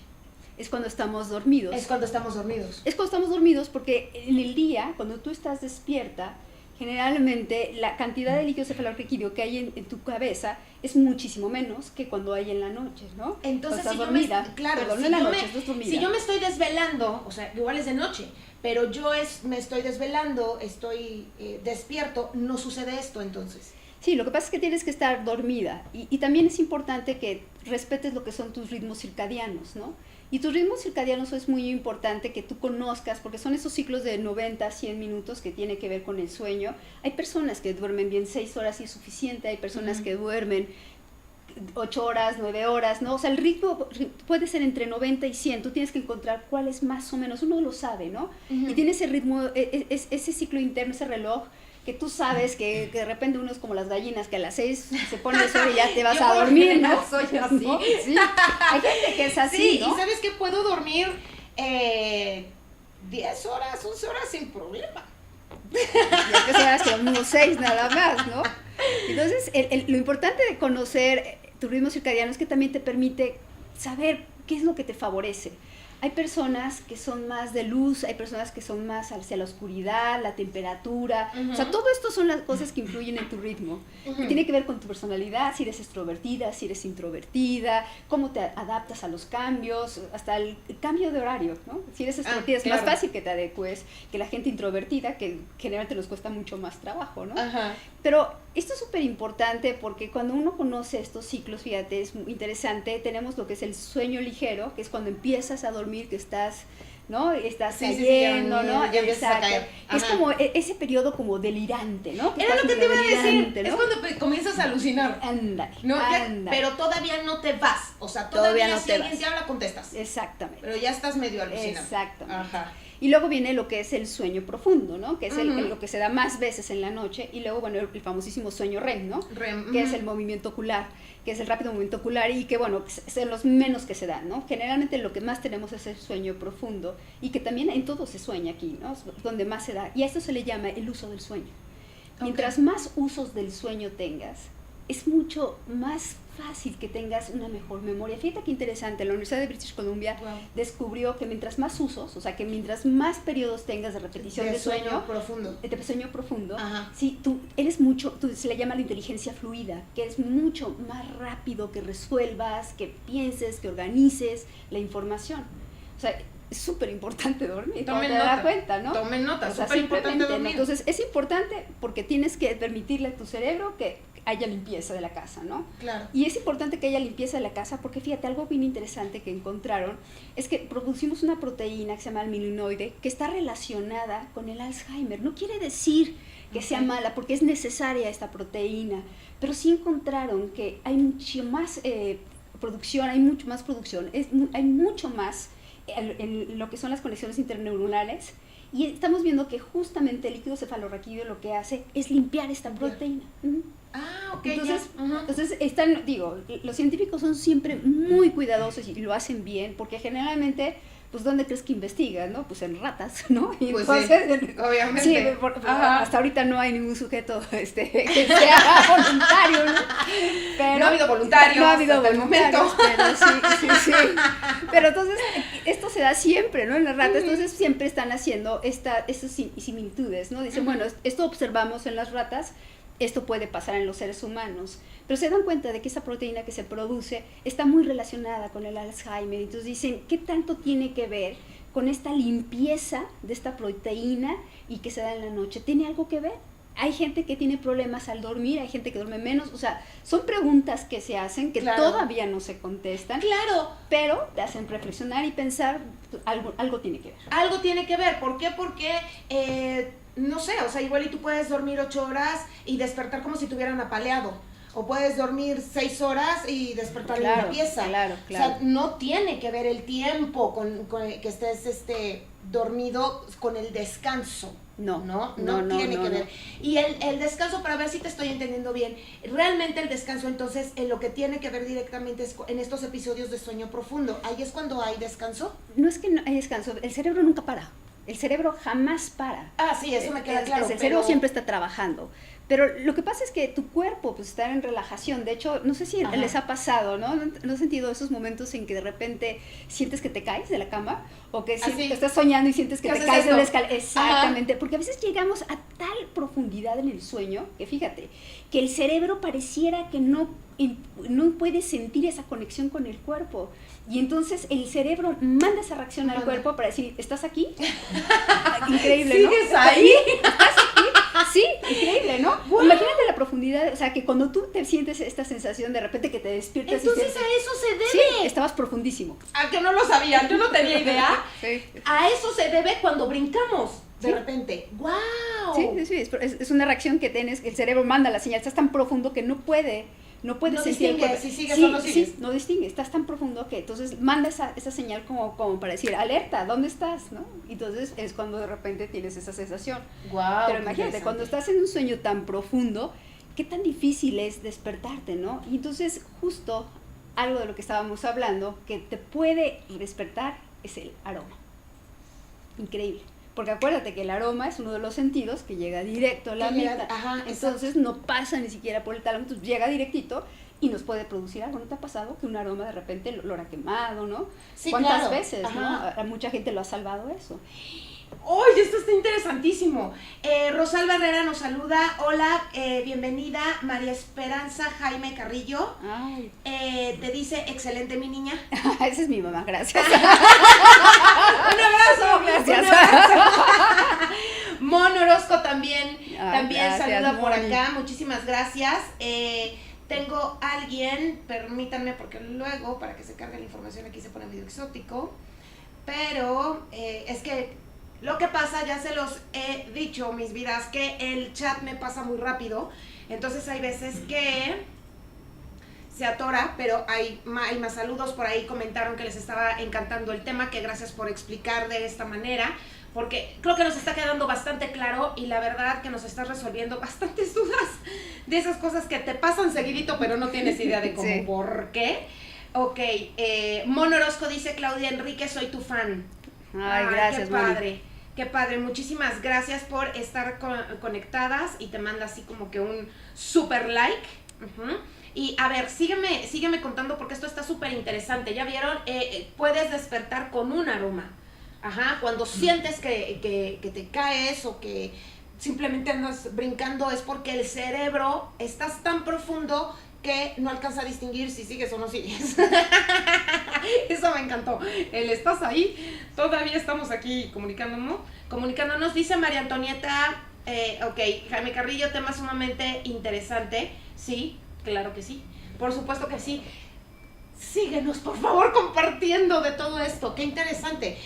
B: Es cuando estamos dormidos.
A: Es cuando estamos dormidos.
B: Es cuando estamos dormidos porque en el día, cuando tú estás despierta, generalmente la cantidad de líquido cefalorraquídeo que hay en tu cabeza es muchísimo menos que cuando hay en la noche, ¿no?
A: Entonces,
B: estás
A: si
B: dormida,
A: claro,
B: perdón,
A: si,
B: en la
A: yo
B: noche,
A: me,
B: estás dormida.
A: si yo me estoy desvelando, o sea, igual es de noche, pero yo me estoy desvelando, estoy despierto, no sucede esto entonces.
B: Sí, lo que pasa es que tienes que estar dormida y también es importante que respetes lo que son tus ritmos circadianos, ¿no? Y tus ritmos circadianos es muy importante que tú conozcas, porque son esos ciclos de 90 a 100 minutos que tiene que ver con el sueño. Hay personas que duermen bien 6 horas y es suficiente, hay personas que duermen 8 horas, 9 horas, ¿no? O sea, el ritmo puede ser entre 90 y 100, tú tienes que encontrar cuál es más o menos, uno lo sabe, ¿no? Y tiene ese ritmo, ese ciclo interno, ese reloj, que tú sabes que de repente uno es como las gallinas, que a las 6 se pone el sol y ya te vas a dormir, ¿no?
A: Soy así.
B: ¿No? Sí. Hay gente que es así,
A: sí,
B: ¿no?
A: y sabes que puedo dormir 10 horas, 11 horas sin problema.
B: Ya que sabes que unos 6 nada más, ¿no? Entonces, lo importante de conocer tu ritmo circadiano es que también te permite saber qué es lo que te favorece. Hay personas que son más de luz, hay personas que son más hacia la oscuridad, la temperatura. O sea, todo esto son las cosas que influyen en tu ritmo. Que tiene que ver con tu personalidad, si eres extrovertida, si eres introvertida, cómo te adaptas a los cambios, hasta el cambio de horario, ¿no? Si eres extrovertida es más fácil que te adecues que la gente introvertida, que generalmente nos cuesta mucho más trabajo, ¿no?
A: Ajá.
B: Pero esto es súper importante porque cuando uno conoce estos ciclos, fíjate, es muy interesante, tenemos lo que es el sueño ligero, que es cuando empiezas a dormir, que estás, ¿no? Estás cayendo, ¿no?
A: Ya empiezas a caer.
B: Es como ese periodo como delirante, ¿no?
A: Era lo que te iba a decir,
B: ¿no?
A: es cuando comienzas a alucinar.
B: Ándale,
A: No,
B: ándale.
A: pero todavía no te vas, o sea, todavía
B: no
A: si
B: te
A: alguien
B: vas.
A: te habla, contestas.
B: Exactamente.
A: Pero ya estás medio alucinando.
B: Exactamente.
A: Ajá.
B: Y luego viene lo que es el sueño profundo, ¿no? Que es lo que se da más veces en la noche. Y luego, bueno, el famosísimo sueño REM, ¿no?
A: REM.
B: Que es el movimiento ocular, que es el rápido movimiento ocular y que, bueno, son los menos que se dan, ¿no? Generalmente lo que más tenemos es el sueño profundo y que también en todo se sueña aquí, ¿no? Es donde más se da. Y a esto se le llama el uso del sueño. Mientras más usos del sueño tengas, es mucho más fácil que tengas una mejor memoria. Fíjate qué interesante, la Universidad de British Columbia descubrió que mientras más usos, o sea, que mientras más periodos tengas de repetición de sueño profundo, sí, tú eres mucho, se le llama la inteligencia fluida, que es mucho más rápido que resuelvas, que pienses, que organices la información. O sea, es súper importante dormir, te das cuenta, ¿no?
A: Tomen nota,
B: o sea,
A: súper importante dormir.
B: Entonces, es importante porque tienes que permitirle a tu cerebro que haya limpieza de la casa, ¿no?
A: Claro.
B: Y es importante que haya limpieza de la casa porque, fíjate, algo bien interesante que encontraron es que producimos una proteína que se llama almilinoide que está relacionada con el Alzheimer. No quiere decir que sea mala porque es necesaria esta proteína, pero sí encontraron que hay mucho más producción, hay mucho más en lo que son las conexiones interneuronales y estamos viendo que justamente el líquido cefalorraquídeo lo que hace es limpiar esta proteína.
A: Ah, ok.
B: Entonces los científicos son siempre muy cuidadosos y lo hacen bien porque generalmente, pues, ¿dónde crees que investigan, no? Pues en ratas, ¿no? Y
A: pues
B: entonces,
A: sí, obviamente.
B: Sí, hasta ahorita no hay ningún sujeto que sea voluntario, ¿no? Pero,
A: no ha habido voluntarios.
B: No ha habido
A: hasta
B: voluntarios,
A: el momento.
B: pero sí. Pero entonces, esto se da siempre, ¿no? En las ratas, entonces siempre están haciendo estas similitudes, ¿no? Dicen, bueno, esto observamos en las ratas, esto puede pasar en los seres humanos, pero se dan cuenta de que esa proteína que se produce está muy relacionada con el Alzheimer, entonces dicen, ¿qué tanto tiene que ver con esta limpieza de esta proteína y que se da en la noche? ¿Tiene algo que ver? Hay gente que tiene problemas al dormir, hay gente que duerme menos, o sea, son preguntas que se hacen que todavía no se contestan, pero te hacen reflexionar y pensar, algo tiene que ver.
A: Algo tiene que ver, ¿por qué? Porque no sé, o sea, igual y tú puedes dormir 8 horas y despertar como si te hubieran apaleado. O puedes dormir 6 horas y despertar en una pieza.
B: Claro.
A: O sea, no tiene que ver el tiempo con que estés dormido con el descanso. No tiene que ver. Y el descanso, para ver si te estoy entendiendo bien, realmente el descanso entonces en lo que tiene que ver directamente es en estos episodios de sueño profundo. ¿Ahí es cuando hay descanso?
B: No es que no hay descanso, el cerebro nunca para. El cerebro jamás para.
A: Ah, sí, eso me queda claro.
B: El cerebro siempre está trabajando, Pero lo que pasa es que tu cuerpo pues está en relajación. De hecho, no sé si les ha pasado, ¿no? ¿No has sentido esos momentos en que de repente sientes que te caes de la cama? O que estás soñando y sientes que te caes de la escalera. Exactamente. Porque a veces llegamos a tal profundidad en el sueño que fíjate, que el cerebro pareciera que no puede sentir esa conexión con el cuerpo. Y entonces el cerebro manda esa reacción al cuerpo para decir, ¿estás aquí? Increíble, ¿no?
A: ¿Sigues ahí?
B: ¿Estás aquí? Sí, increíble, ¿no? Wow. Imagínate la profundidad, o sea, que cuando tú te sientes esta sensación de repente que te despiertas.
A: Entonces a eso se debe.
B: Sí, estabas profundísimo.
A: A que no lo sabía, yo no tenía idea.
B: Sí.
A: A eso se debe cuando brincamos. De repente, ¡wow!
B: Sí, es una reacción que tienes, el cerebro manda la señal, estás tan profundo que no puede sentir
A: distingue si sigues o no sigues.
B: Sí, no distingue, estás tan profundo que entonces manda esa señal como para decir, alerta, ¿dónde estás? ¿No? Y entonces es cuando de repente tienes esa sensación.
A: Wow,
B: pero imagínate, cuando estás en un sueño tan profundo, qué tan difícil es despertarte, ¿no? Y entonces justo algo de lo que estábamos hablando, que te puede despertar, es el aroma. Increíble. Porque acuérdate que el aroma es uno de los sentidos que llega directo a la amígdala. Entonces no pasa ni siquiera por el tálamo, entonces llega directito y nos puede producir algo. ¿No te ha pasado que un aroma de repente lo ha quemado, ¿no?
A: Sí,
B: ¿Cuántas veces, no? A mucha gente lo ha salvado eso.
A: ¡Oye, esto está interesantísimo! Rosalba Herrera nos saluda. Hola, bienvenida. María Esperanza Jaime Carrillo.
B: Ay.
A: Te dice, excelente mi niña.
B: Esa es mi mamá, gracias.
A: ¡Un abrazo!
B: Gracias.
A: Un abrazo. Mon Orozco también
B: Gracias,
A: saluda por
B: Moni.
A: acá. Muchísimas gracias. Tengo alguien, permítanme porque luego, para que se cargue la información, aquí se pone medio exótico. Pero es que lo que pasa, ya se los he dicho, mis vidas, que el chat me pasa muy rápido. Entonces hay veces que se atora, pero hay más saludos. Por ahí comentaron que les estaba encantando el tema, que gracias por explicar de esta manera, porque creo que nos está quedando bastante claro y la verdad que nos está resolviendo bastantes dudas de esas cosas que te pasan seguidito, pero no tienes idea de cómo, por qué. Ok, Mon Orozco dice, Claudia Enrique, soy tu fan.
B: Ay, gracias,
A: qué padre. Qué padre, muchísimas gracias por estar conectadas y te manda así como que un super like. Y a ver, sígueme contando porque esto está súper interesante. Ya vieron, puedes despertar con un aroma. Cuando sientes que te caes o que simplemente andas brincando es porque el cerebro estás tan profundo que no alcanza a distinguir si sigues o no sigues. Eso me encantó. ¿Estás ahí? Todavía estamos aquí comunicándonos. Dice María Antonieta, ok, Jaime Carrillo, tema sumamente interesante. Sí, claro que sí. Por supuesto que sí. Síguenos, por favor, compartiendo de todo esto. Qué interesante.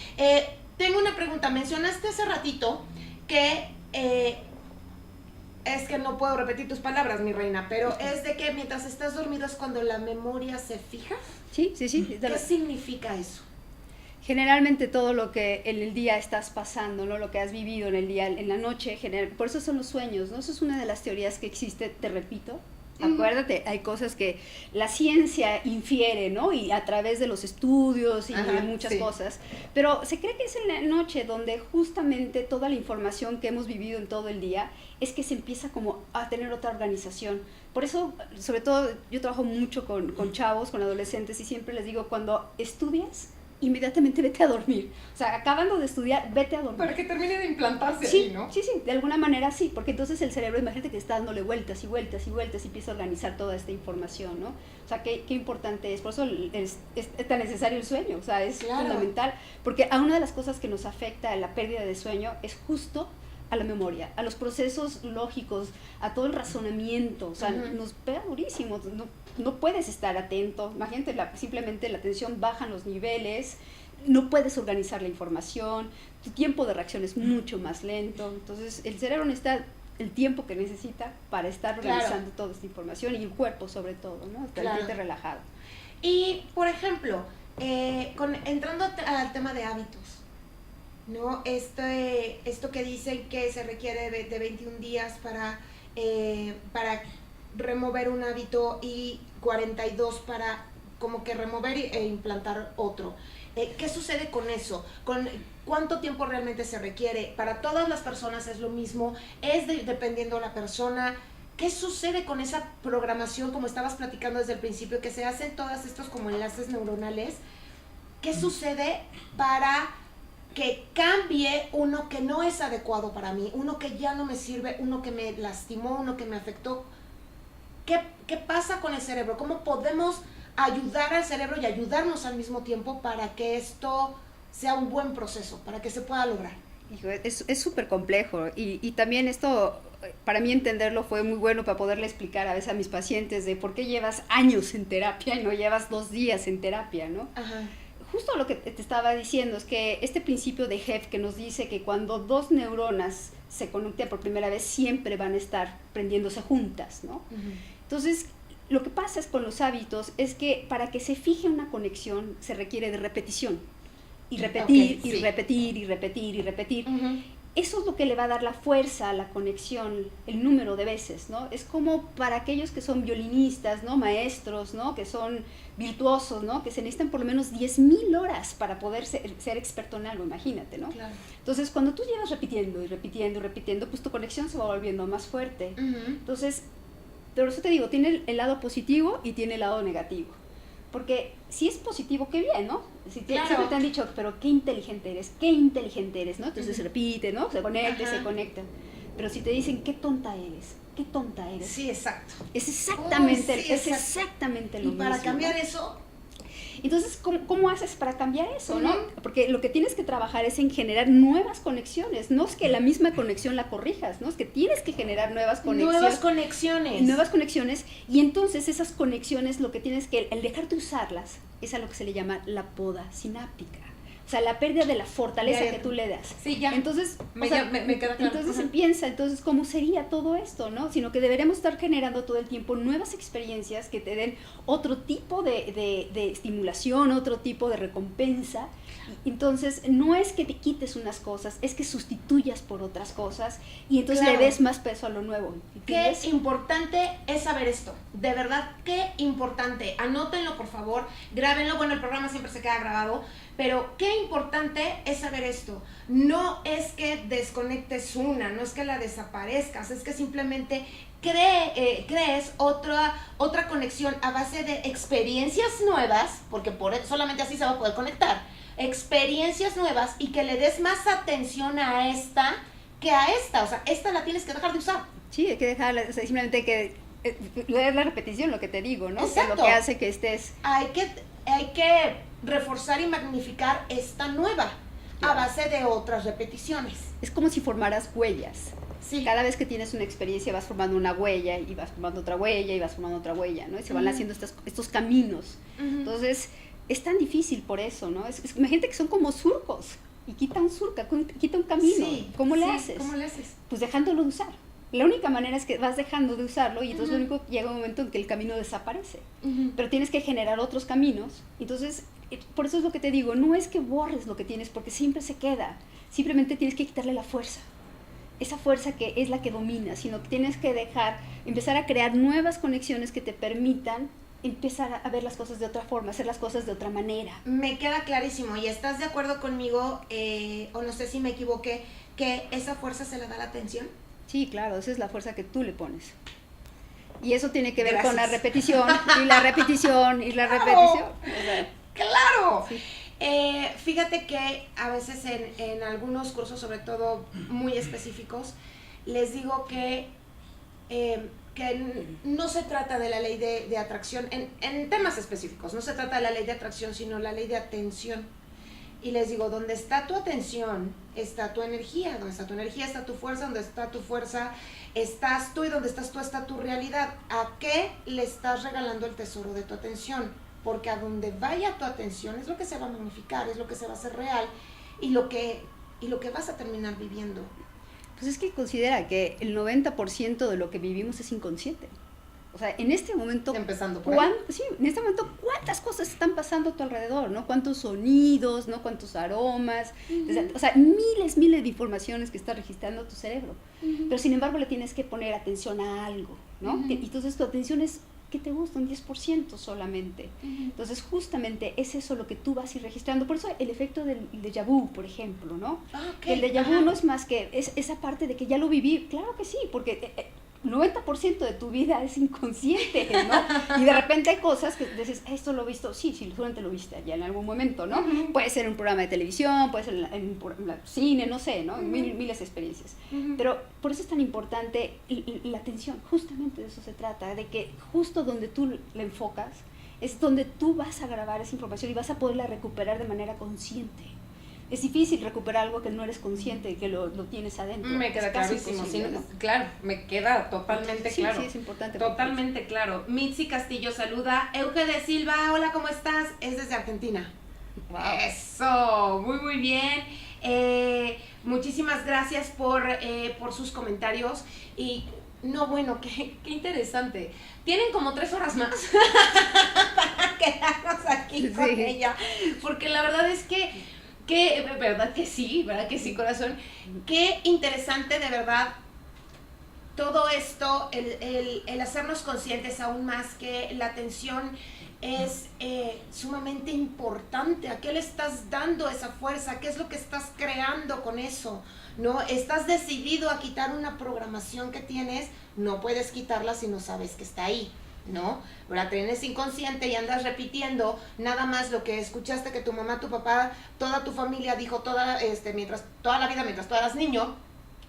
A: Tengo una pregunta. Mencionaste hace ratito que... es que no puedo repetir tus palabras, mi reina, pero es de que mientras estás dormido es cuando la memoria se fija.
B: Sí.
A: ¿Qué significa eso?
B: Generalmente todo lo que en el día estás pasando, ¿no? Lo que has vivido en el día, en la noche, por eso son los sueños, ¿no? Eso es una de las teorías que existe, te repito. Acuérdate, hay cosas que la ciencia infiere, ¿no? Y a través de los estudios y de muchas cosas. Pero se cree que es en la noche donde justamente toda la información que hemos vivido en todo el día es que se empieza como a tener otra organización. Por eso, sobre todo, yo trabajo mucho con chavos, con adolescentes y siempre les digo, cuando estudias, inmediatamente vete a dormir. O sea, acabando de estudiar, vete a dormir.
C: Para que termine de implantarse
B: sí,
C: ahí, ¿no?
B: Sí, de alguna manera sí, porque entonces el cerebro, imagínate que está dándole vueltas y vueltas y vueltas y empieza a organizar toda esta información, ¿no? O sea, qué importante es, por eso es tan necesario el sueño, o sea, es fundamental, porque a una de las cosas que nos afecta a la pérdida de sueño es justo a la memoria, a los procesos lógicos, a todo el razonamiento, o sea, nos pega durísimo, no puedes estar atento, imagínate, simplemente la atención baja en los niveles, no puedes organizar la información, tu tiempo de reacción es mucho más lento, entonces el cerebro necesita el tiempo que necesita para estar organizando toda esta información y el cuerpo sobre todo, ¿no? Estar relajado.
A: Y, por ejemplo, entrando al tema de hábitos, ¿no? Esto que dicen que se requiere de 21 días para remover un hábito y 42 para como que remover e implantar otro. ¿Qué sucede con eso? ¿Cuánto tiempo realmente se requiere? Para todas las personas es lo mismo, dependiendo de la persona. ¿qué sucede con esa programación, como estabas platicando desde el principio, que se hacen todos estos como enlaces neuronales? ¿Qué sucede para que cambie uno que no es adecuado para mí, uno que ya no me sirve, uno que me lastimó, uno que me afectó? ¿Qué pasa con el cerebro? ¿Cómo podemos ayudar al cerebro y ayudarnos al mismo tiempo para que esto sea un buen proceso, para que se pueda lograr?
B: Es súper complejo y también esto, para mí entenderlo fue muy bueno para poderle explicar a veces a mis pacientes de por qué llevas años en terapia y no llevas 2 días en terapia, ¿no?
A: Ajá.
B: Justo lo que te estaba diciendo es que este principio de Heft que nos dice que cuando 2 neuronas se conectan por primera vez siempre van a estar prendiéndose juntas, ¿no?
A: Uh-huh.
B: Entonces, lo que pasa es con los hábitos es que para que se fije una conexión se requiere de repetición. Y repetir,
A: okay,
B: y repetir, y repetir, y repetir.
A: Uh-huh.
B: Eso es lo que le va a dar la fuerza a la conexión, el número de veces, ¿no? Es como para aquellos que son violinistas, ¿no? Maestros, ¿no? Que son virtuosos, ¿no? Que se necesitan por lo menos 10,000 horas para poder ser experto en algo, imagínate, ¿no?
A: Claro.
B: Entonces, cuando tú llevas repitiendo y repitiendo y repitiendo, pues tu conexión se va volviendo más fuerte.
A: Uh-huh.
B: Entonces, por eso te digo, tiene el lado positivo y tiene el lado negativo. Porque si es positivo, qué bien, ¿no?
A: Claro.
B: Siempre te han dicho, pero qué inteligente eres, ¿no? Entonces se repite, ¿no? Se conecta,
A: Ajá.
B: se conectan. Pero si te dicen, qué tonta eres.
A: Sí, exacto.
B: Es exactamente,
A: Sí,
B: es exactamente lo
A: mismo.
B: mismo.
A: Y para cambiar eso...
B: Entonces, ¿cómo haces para cambiar eso, no?
A: Uh-huh.
B: Porque lo que tienes que trabajar es en generar nuevas conexiones. No es que la misma conexión la corrijas, ¿no? Es que tienes que generar nuevas conexiones. Nuevas conexiones. Y entonces esas conexiones, lo que tienes que, al dejar de usarlas, es a lo que se le llama la poda sináptica. O sea, la pérdida de la fortaleza que tú le das.
A: Sí, ya.
B: Entonces,
A: me queda claro.
B: Entonces piensa, ¿cómo sería todo esto, no? Sino que deberíamos estar generando todo el tiempo nuevas experiencias que te den otro tipo de estimulación, otro tipo de recompensa. Entonces, no es que te quites unas cosas, es que sustituyas por otras cosas y entonces
A: claro.
B: le des más peso a lo nuevo.
A: ¿Entiendes? Qué importante es saber esto. De verdad, qué importante. Anótenlo, por favor. Grábenlo. Bueno, el programa siempre se queda grabado. Pero qué importante es saber esto. No es que desconectes una, no es que la desaparezcas, es que simplemente crees otra conexión a base de experiencias nuevas, porque solamente así se va a poder conectar. Experiencias nuevas y que le des más atención a esta que a esta. O sea, esta la tienes que dejar de usar.
B: Sí, hay que dejarla, o sea, simplemente hay que leer la repetición, lo que te digo, ¿no?
A: Exacto.
B: Que es lo que hace que estés...
A: Hay que reforzar y magnificar esta nueva a base de otras repeticiones.
B: Es como si formaras huellas.
A: Sí.
B: Cada vez que tienes una experiencia vas formando una huella y vas formando otra huella y vas formando otra huella, ¿no? Y se van haciendo estos caminos. Entonces, es tan difícil por eso, ¿no? Imagínate que son como surcos y quita un camino.
A: Sí,
B: ¿Cómo le haces?
A: ¿Cómo le haces?
B: Pues dejándolo de usar. La única manera es que vas dejando de usarlo y entonces llega un momento en que el camino desaparece. Pero tienes que generar otros caminos. Entonces, por eso es lo que te digo, no es que borres lo que tienes porque siempre se queda. Simplemente tienes que quitarle la fuerza. Esa fuerza que es la que domina, sino que tienes que empezar a crear nuevas conexiones que te permitan empezar a ver las cosas de otra forma, hacer las cosas de otra manera.
A: Me queda clarísimo. ¿Y estás de acuerdo conmigo, o no sé si me equivoqué, que esa fuerza se le da la atención?
B: Sí, claro, esa es la fuerza que tú le pones. Y eso tiene que ver
A: Gracias.
B: con la repetición, y la repetición, y la repetición. O sea,
A: ¡claro!
B: Sí.
A: Fíjate que a veces en algunos cursos, sobre todo muy específicos, les digo que no se trata de la ley de atracción, en temas específicos, no se trata de la ley de atracción, sino la ley de atención. Y les digo, donde está tu atención, está tu energía. Donde está tu energía, está tu fuerza. Donde está tu fuerza, estás tú. Y donde estás tú, está tu realidad. ¿A qué le estás regalando el tesoro de tu atención? Porque a donde vaya tu atención es lo que se va a magnificar, es lo que se va a hacer real y lo que vas a terminar viviendo.
B: Pues es que considera que el 90% de lo que vivimos es inconsciente. O sea, en este momento...
A: Empezando por ahí.
B: Sí, en este momento, ¿cuántas cosas están pasando a tu alrededor, no? ¿Cuántos sonidos, no? ¿Cuántos aromas? O sea, miles de informaciones que está registrando tu cerebro. Pero sin embargo le tienes que poner atención a algo, ¿no? Entonces tu atención es, ¿qué te gusta? Un 10% solamente. Entonces justamente es eso lo que tú vas a ir registrando. Por eso el efecto del déjà vu, por ejemplo, ¿no?
A: Okay.
B: Que el déjà vu no es más que esa parte de que ya lo viví. Claro que sí, porque... 90% de tu vida es inconsciente, ¿no? Y de repente hay cosas que dices, esto lo he visto, sí, seguramente lo viste ya en algún momento, ¿no? Puede ser un programa de televisión, puede ser en cine, no sé, ¿no? Miles de experiencias. Pero por eso es tan importante la atención, justamente de eso se trata, de que justo donde tú la enfocas, es donde tú vas a grabar esa información y vas a poderla recuperar de manera consciente. Es difícil recuperar algo que no eres consciente y que lo tienes adentro.
C: Me queda clarísimo, sí, ¿no? Claro, me queda totalmente claro.
B: Sí, es importante.
C: Totalmente claro.
A: Mitzi Castillo saluda. Euge de Silva, hola, ¿cómo estás? Es desde Argentina.
B: Wow.
A: Eso, muy bien. Muchísimas gracias por sus comentarios. Y no, bueno, qué interesante. Tienen como 3 horas más para quedarnos aquí con ella. Porque la verdad es ¿verdad que sí, corazón? Qué interesante, de verdad, todo esto, el hacernos conscientes aún más que la atención es sumamente importante. ¿A qué le estás dando esa fuerza? ¿Qué es lo que estás creando con eso? ¿No? Estás decidido a quitar una programación que tienes, no puedes quitarla si no sabes que está ahí, ¿no? La tienes inconsciente y andas repitiendo nada más lo que escuchaste que tu mamá, tu papá, toda tu familia dijo toda la vida mientras tú eras niño,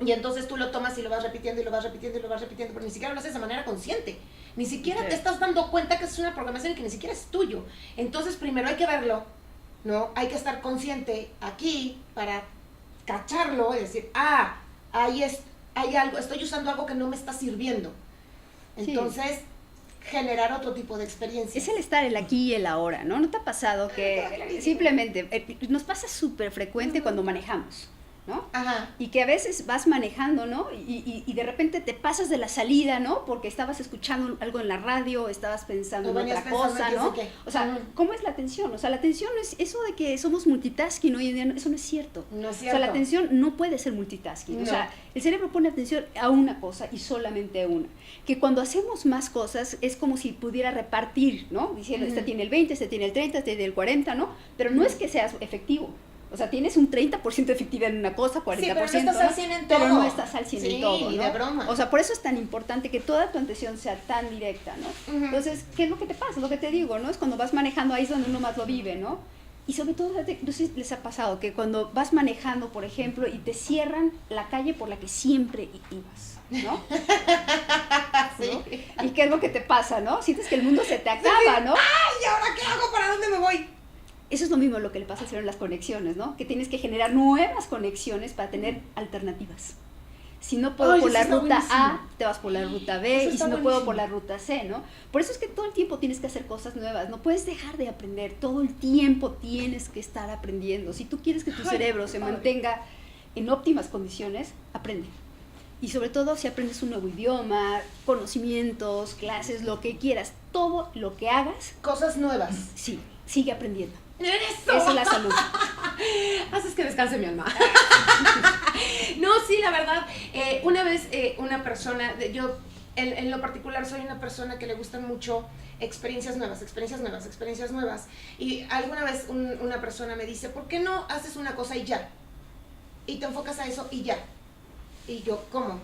A: y entonces tú lo tomas y lo vas repitiendo y lo vas repitiendo y lo vas repitiendo, pero ni siquiera lo haces de manera consciente, ni siquiera te estás dando cuenta que es una programación que ni siquiera es tuyo. Entonces primero hay que verlo, ¿no? Hay que estar consciente aquí para cacharlo y decir, hay algo, estoy usando algo que no me está sirviendo. Entonces generar otro tipo de experiencia.
B: Es el estar el aquí y el ahora, ¿no? ¿No te ha pasado que simplemente nos pasa súper frecuente cuando manejamos, ¿no?
A: Ajá.
B: Y que a veces vas manejando, ¿no? Y de repente te pasas de la salida, ¿no? Porque estabas escuchando algo en la radio, estabas pensando en otra cosa, ¿no? O sea, ¿cómo es la atención? O sea, la atención no es eso de que somos multitasking hoy en día, eso no es cierto.
A: No es cierto.
B: O sea, la atención no puede ser multitasking. No. O sea, el cerebro pone atención a una cosa y solamente a una. Que cuando hacemos más cosas es como si pudiera repartir, ¿no? Diciendo, este tiene el 20, este tiene el 30, este tiene el 40, ¿no? Pero no es que seas efectivo. O sea, tienes un 30% de efectividad en una cosa, 40%,
A: sí, pero no estás al 100 en todo.
B: Pero no estás al 100 en todo, ¿no?
A: De broma.
B: O sea, por eso es tan importante que toda tu atención sea tan directa, ¿no? Entonces, ¿qué es lo que te pasa? Lo que te digo, ¿no? Es cuando vas manejando, ahí es donde uno más lo vive, ¿no? Y sobre todo, no sé si les ha pasado, que cuando vas manejando, por ejemplo, y te cierran la calle por la que siempre ibas, ¿no?
A: Sí.
B: ¿No? ¿Y qué es lo que te pasa, no? Sientes que el mundo se te acaba, ¿no?
A: ¡Ay, ¿y ahora qué hago? ¿Para dónde me voy?
B: Eso es lo mismo lo que le pasa al cerebro en las conexiones, ¿no? Que tienes que generar nuevas conexiones para tener alternativas. Si no puedo por la ruta A, te vas por la ruta B, y si no puedo por la ruta C, ¿no? Por eso es que todo el tiempo tienes que hacer cosas nuevas, no puedes dejar de aprender, todo el tiempo tienes que estar aprendiendo. Si tú quieres que tu cerebro se mantenga en óptimas condiciones, aprende. Y sobre todo si aprendes un nuevo idioma, conocimientos, clases, lo que quieras, todo lo que hagas.
A: Cosas nuevas.
B: Sí, sigue aprendiendo.
A: ¡Eso!
B: Esa es la salud.
C: Haces que descanse mi alma.
A: No, sí, la verdad, una vez una persona, yo en lo particular soy una persona que le gustan mucho experiencias nuevas, y alguna vez una persona me dice, ¿por qué no haces una cosa y ya? Y te enfocas a eso y ya. Y yo, ¿cómo?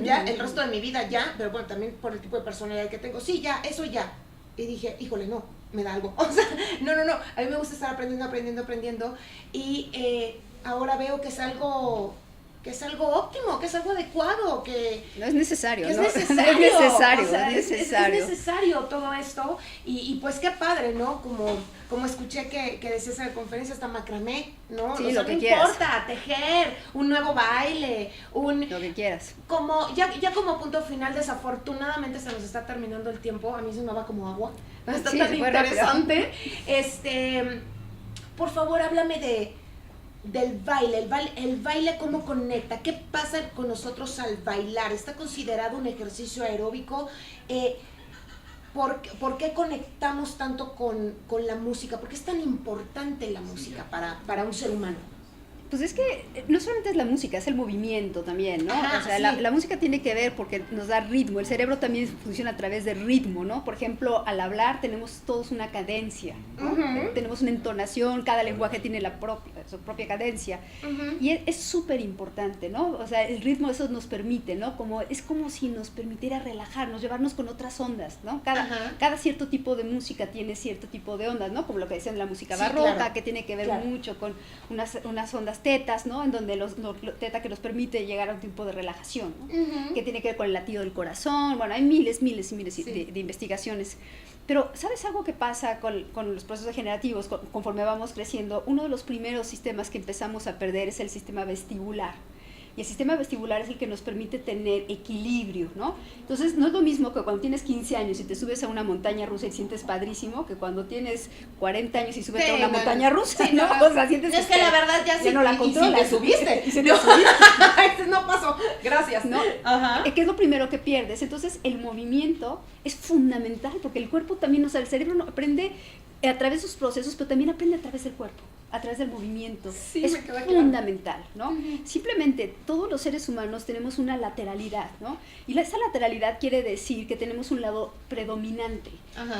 A: Ya, el resto de mi vida ya, pero bueno, también por el tipo de personalidad que tengo, sí, ya, eso ya. Y dije, híjole, no, me da algo. O sea, no, a mí me gusta estar aprendiendo, y ahora veo que es algo óptimo, que es algo adecuado, que
B: no es necesario,
A: que
B: ¿no?
A: Es necesario,
B: o sea,
A: es necesario todo esto, y pues qué padre, ¿no? Como escuché que decías en la conferencia, hasta macramé, ¿no?
B: Sí,
A: o sea,
B: lo que
A: no
B: quieras.
A: importa, tejer, un nuevo baile,
B: lo que quieras.
A: Como, ya como punto final, desafortunadamente se nos está terminando el tiempo, a mí se me va como agua, no está tan interesante. Por favor, háblame del baile, el baile cómo conecta, qué pasa con nosotros al bailar, ¿está considerado un ejercicio aeróbico? ¿Por qué conectamos tanto con la música? ¿Por qué es tan importante la música para un ser humano?
B: Pues es que no solamente es la música, es el movimiento también, ¿no?
A: Ajá,
B: o sea,
A: sí.
B: la música tiene que ver porque nos da ritmo, el cerebro también funciona a través del ritmo, ¿no? Por ejemplo, al hablar tenemos todos una cadencia, ¿no? Tenemos una entonación, cada lenguaje tiene su propia cadencia, y es súper importante, ¿no? O sea, el ritmo eso nos permite, ¿no? Es como si nos permitiera relajarnos, llevarnos con otras ondas, ¿no? Cada cierto tipo de música tiene cierto tipo de ondas, ¿no? Como lo que decían de la música barroca, claro, que tiene que ver mucho con unas ondas tetas, ¿no? En donde los teta que nos permite llegar a un tipo de relajación, ¿no? Que tiene que ver con el latido del corazón. Bueno, hay miles de investigaciones. Pero, ¿sabes algo que pasa con los procesos degenerativos? Conforme vamos creciendo, uno de los primeros sistemas que empezamos a perder es el sistema vestibular. Y el sistema vestibular es el que nos permite tener equilibrio, ¿no? Entonces, no es lo mismo que cuando tienes 15 años y te subes a una montaña rusa y sientes padrísimo, que cuando tienes 40 años y subes a una montaña rusa,
A: sí,
B: ¿no? O sea, sientes
A: es que la verdad ya
B: no la controlas.
A: Y si te subiste.
B: Y se te subiste.
C: No pasó. Gracias.
B: ¿No?
C: Ajá.
B: ¿Qué es lo primero que pierdes? Entonces, el movimiento es fundamental, porque el cuerpo también, o sea, el cerebro aprende a través de sus procesos, pero también aprende a través del cuerpo, a través del movimiento.
C: Sí,
B: es
C: me queda
B: fundamental, ¿no? Simplemente todos los seres humanos tenemos una lateralidad, ¿no? Y esa lateralidad quiere decir que tenemos un lado predominante,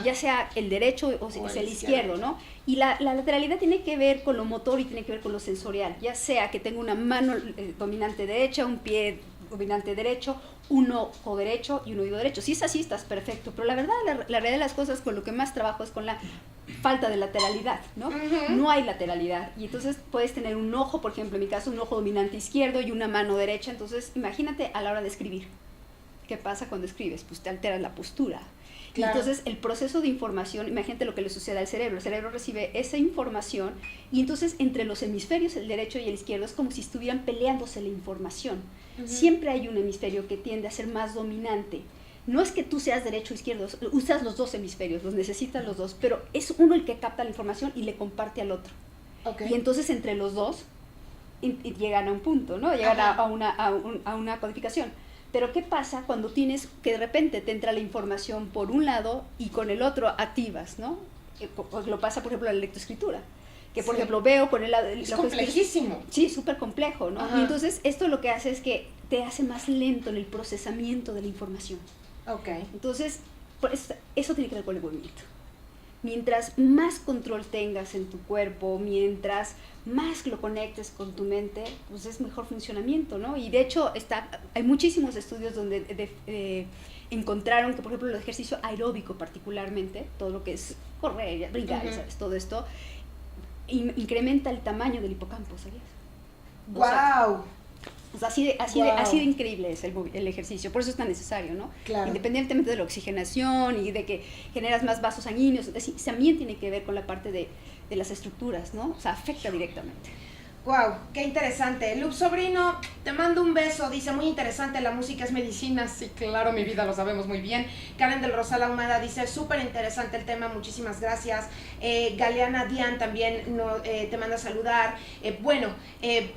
B: ya sea el derecho o sea el izquierdo, ¿no? Y la lateralidad tiene que ver con lo motor y tiene que ver con lo sensorial, ya sea que tenga una mano dominante derecha, un pie dominante derecho, un ojo derecho y un oído derecho. Si es así, estás perfecto, pero la verdad, la realidad de las cosas, con lo que más trabajo es con la falta de lateralidad, ¿no? No hay lateralidad, y entonces puedes tener un ojo, por ejemplo, en mi caso, un ojo dominante izquierdo y una mano derecha. Entonces, imagínate a la hora de escribir. ¿Qué pasa cuando escribes? Pues te alteras la postura. Claro. Y entonces el proceso de información, imagínate lo que le sucede al cerebro. El cerebro recibe esa información y entonces entre los hemisferios, el derecho y el izquierdo, es como si estuvieran peleándose la información. Siempre hay un hemisferio que tiende a ser más dominante. No es que tú seas derecho o izquierdo, usas los dos hemisferios, los necesitas los dos, pero es uno el que capta la información y le comparte al otro. Y entonces entre los dos llegan a un punto, ¿no? Llegan a una codificación. Pero ¿qué pasa cuando tienes que de repente te entra la información por un lado y con el otro activas, ¿no? Pues lo pasa, por ejemplo, en la lectoescritura. Que, por ejemplo, veo con el...
C: Es complejísimo.
B: Sí, súper complejo, ¿no? Y entonces esto lo que hace es que te hace más lento en el procesamiento de la información. Entonces, pues, eso tiene que ver con el movimiento. Mientras más control tengas en tu cuerpo, mientras más lo conectes con tu mente, pues es mejor funcionamiento, ¿no? Y de hecho hay muchísimos estudios donde encontraron que, por ejemplo, el ejercicio aeróbico particularmente, todo lo que es correr, brincar, ¿sabes? Todo esto, incrementa el tamaño del hipocampo, ¿sabías?
C: ¡Guau!
B: O sea, así de increíble es el ejercicio, por eso es tan necesario, ¿no?
C: Claro.
B: Independientemente de la oxigenación y de que generas más vasos sanguíneos, también tiene que ver con la parte de las estructuras, ¿no? O sea, afecta directamente.
A: Wow, qué interesante. Luz Sobrino, te mando un beso. Dice, muy interesante, la música es medicina.
C: Sí, claro, mi vida, lo sabemos muy bien.
A: Karen del Rosal Ahumada dice, súper interesante el tema, muchísimas gracias. Galeana Dian también te manda a saludar.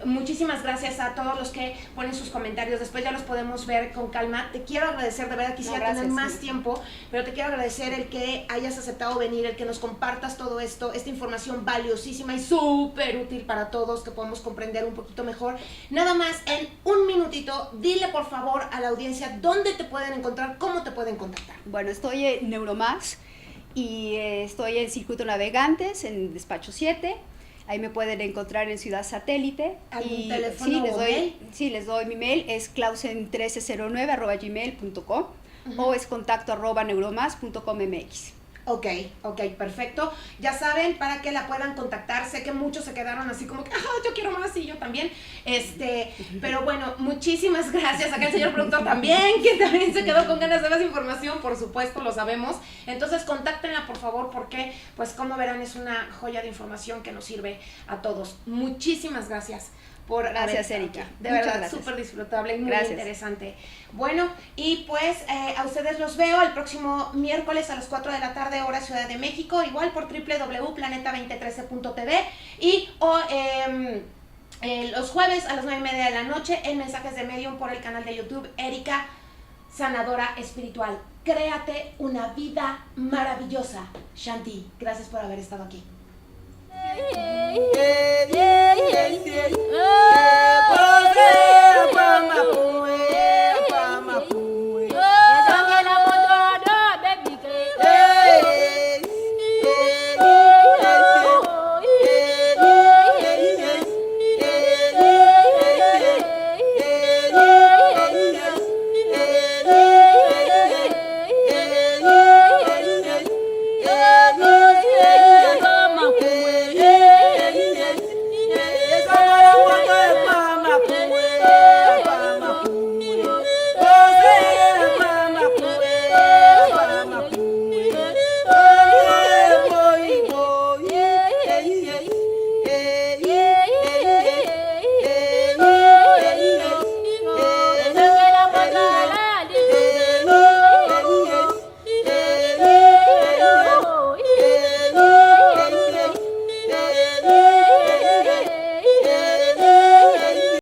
A: Muchísimas gracias a todos los que ponen sus comentarios. Después ya los podemos ver con calma. Te quiero agradecer, de verdad quisiera tener más tiempo, pero te quiero agradecer el que hayas aceptado venir, el que nos compartas todo esto, esta información valiosísima y súper útil para todos, que podamos comprender un poquito mejor. Nada más, en un minutito, dile por favor a la audiencia dónde te pueden encontrar, cómo te pueden contactar.
B: Bueno, estoy en Neuromax y estoy en Circuito Navegantes, en Despacho 7. Ahí me pueden encontrar en Ciudad Satélite.
A: ¿Algún teléfono o mail?
B: Sí, les doy mi mail, es clausen1309@gmail.com o es contacto@neuromax.com.mx.
A: Ok, perfecto. Ya saben, para que la puedan contactar. Sé que muchos se quedaron así como que, yo quiero más, y yo también. Pero bueno, muchísimas gracias. Acá el señor productor también, que también se quedó con ganas de más información, por supuesto, lo sabemos. Entonces, contáctenla, por favor, porque, pues, como verán, es una joya de información que nos sirve a todos. Muchísimas gracias.
B: Gracias, Erika.
A: De verdad, súper disfrutable y muy interesante. Bueno, y pues a ustedes los veo el próximo miércoles a las 4 de la tarde, hora Ciudad de México, igual por www.planeta2013.tv y los jueves a las 9:30 de la noche en Mensajes de Medium por el canal de YouTube Erika Sanadora Espiritual. Créate una vida maravillosa. Shanti, gracias por haber estado aquí.
D: yeah, yeah, yeah, yeah.